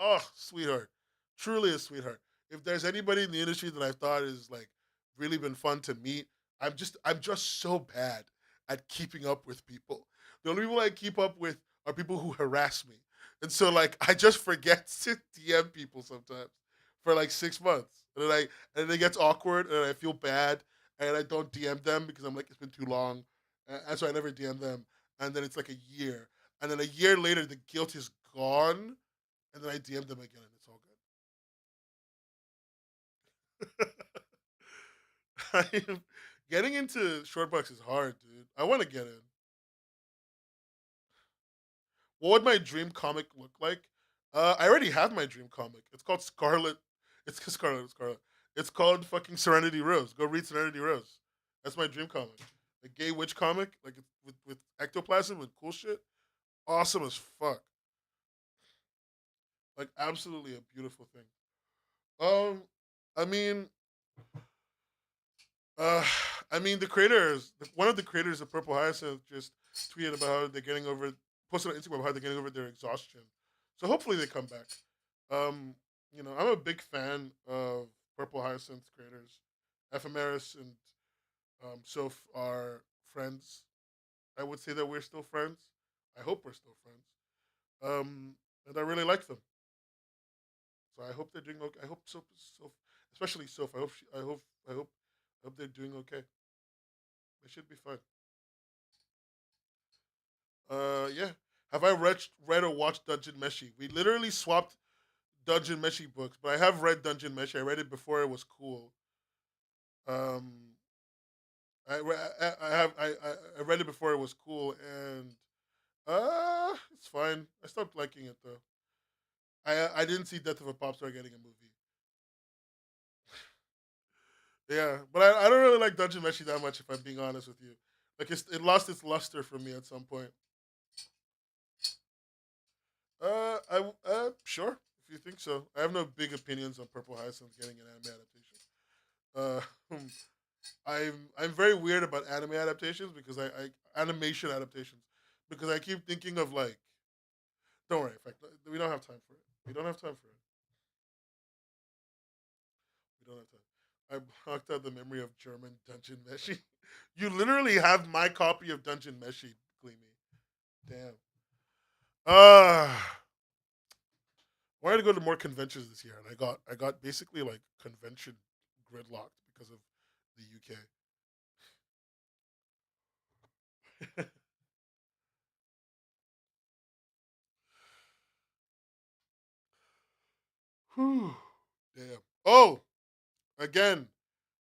oh sweetheart, truly a sweetheart. If there's anybody in the industry that I thought is like really been fun to meet, I'm just so bad at keeping up with people. The only people I keep up with are people who harass me, and so like I just forget to DM people sometimes for like 6 months, and then it gets awkward, and I feel bad, and I don't DM them because I'm like it's been too long, and so I never DM them, and then it's like a year, and then a year later the guilt is gone, and then I DM them again, and it's all good. Getting into short bucks is hard, dude. I want to get in. What would my dream comic look like? I already have my dream comic. It's called Scarlet. It's Scarlet. Scarlet. It's called fucking Serenity Rose. Go read Serenity Rose. That's my dream comic. A gay witch comic, like with ectoplasm and cool shit. Awesome as fuck. Like absolutely a beautiful thing. Um, I mean, uh, I mean, one of the creators of Purple Hyacinth just tweeted about how they're getting over, posted on Instagram how they're getting over their exhaustion. So hopefully they come back. Um, I'm a big fan of Purple Hyacinth creators. Ephemeris and Soph are friends. I would say that we're still friends. I hope we're still friends. And I really like them. So I hope they're doing okay. I hope Soph, especially Soph. I hope they're doing okay. They should be fine. Yeah. Have I read or watched Dungeon Meshi? We literally swapped Dungeon Meshi books, but I have read Dungeon Meshi. I read it before it was cool. Um, I read it before it was cool, and it's fine. I stopped liking it though. I didn't see Death of a Pop Star getting a movie. Yeah, but I don't really like Dungeon Meshi that much. If I'm being honest with you, like it lost its luster for me at some point. Sure, if you think so. I have no big opinions on Purple Hyacinth getting an anime adaptation. I'm very weird about anime adaptations because I animation adaptations because I keep thinking of like don't worry, in fact we don't have time for it. We don't have time for it. We don't have time. I blocked out the memory of German Dungeon Meshi. You literally have my copy of Dungeon Meshi, Gleamy. Damn. Uh wanted to go to more conventions this year, and I got basically like convention gridlocked because of the UK. Whew. Damn. Oh, again,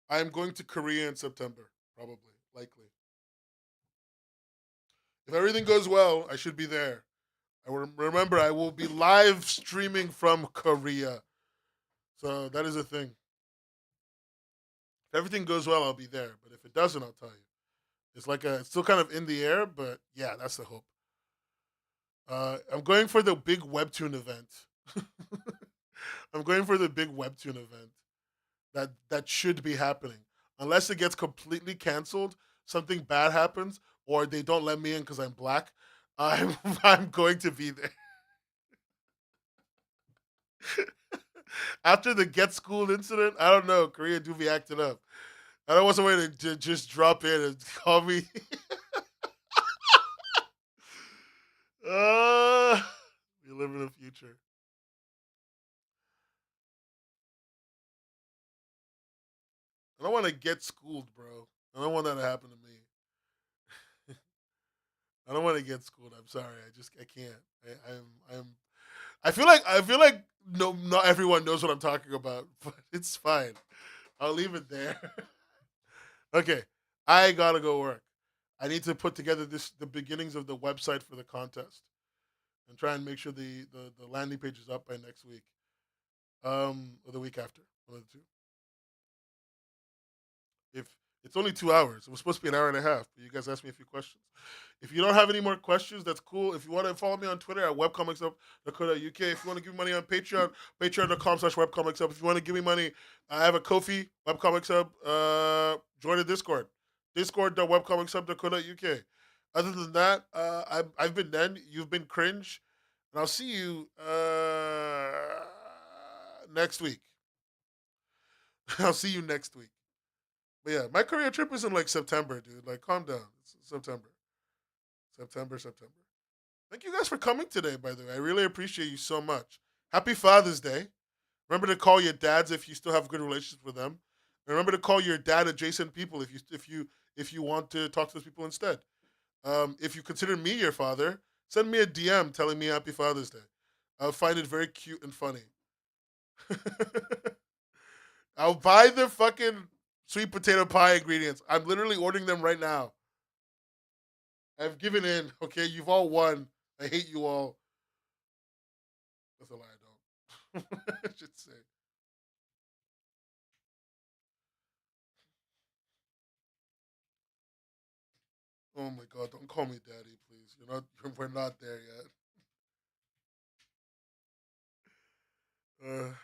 I'm going to Korea in September, probably, likely. If everything goes well, I should be there. Remember, I will be live streaming from Korea, so that is a thing. If everything goes well, I'll be there. But if it doesn't, I'll tell you. It's still kind of in the air, but yeah, that's the hope. I'm going for the big Webtoon event. I'm going for the big Webtoon event that should be happening. Unless it gets completely canceled, something bad happens, or they don't let me in because I'm black. I'm I'm going to be there. After the Get Schooled incident, I don't know. Korea do be acting up. I don't want somebody to just drop in and call me. uh, we live in the future. I don't want to get schooled, bro. I don't want that to happen to me. I don't want to get schooled. I'm sorry. I can't. I'm I feel like no not everyone knows what I'm talking about, but it's fine. I'll leave it there. Okay. I gotta go work. I need to put together the beginnings of the website for the contest and try and make sure the landing page is up by next week. Or the week after. One of the two. If it's only 2 hours. It was supposed to be an hour and a half, but you guys asked me a few questions. If you don't have any more questions, that's cool. If you want to follow me on Twitter at webcomicshub.co.uk. If you want to give me money on Patreon, patreon.com/webcomicshub. If you want to give me money, I have a Kofi, Webcomics Hub. Join the Discord. Discord.webcomicshub.co.uk. Other than that, I've been Nen. You've been Cringe. And I'll see you next week. I'll see you next week. But yeah, my Korea trip is in like September, dude. Like, calm down. It's September. September. Thank you guys for coming today, by the way. I really appreciate you so much. Happy Father's Day. Remember to call your dads if you still have good relationships with them. And remember to call your dad adjacent people if you want to talk to those people instead. If you consider me your father, send me a DM telling me Happy Father's Day. I'll find it very cute and funny. I'll buy the fucking sweet potato pie ingredients. I'm literally ordering them right now. I've given in. Okay, you've all won. I hate you all. That's a lie. I don't. I should say. Oh my god! Don't call me daddy, please. You're not. We're not there yet.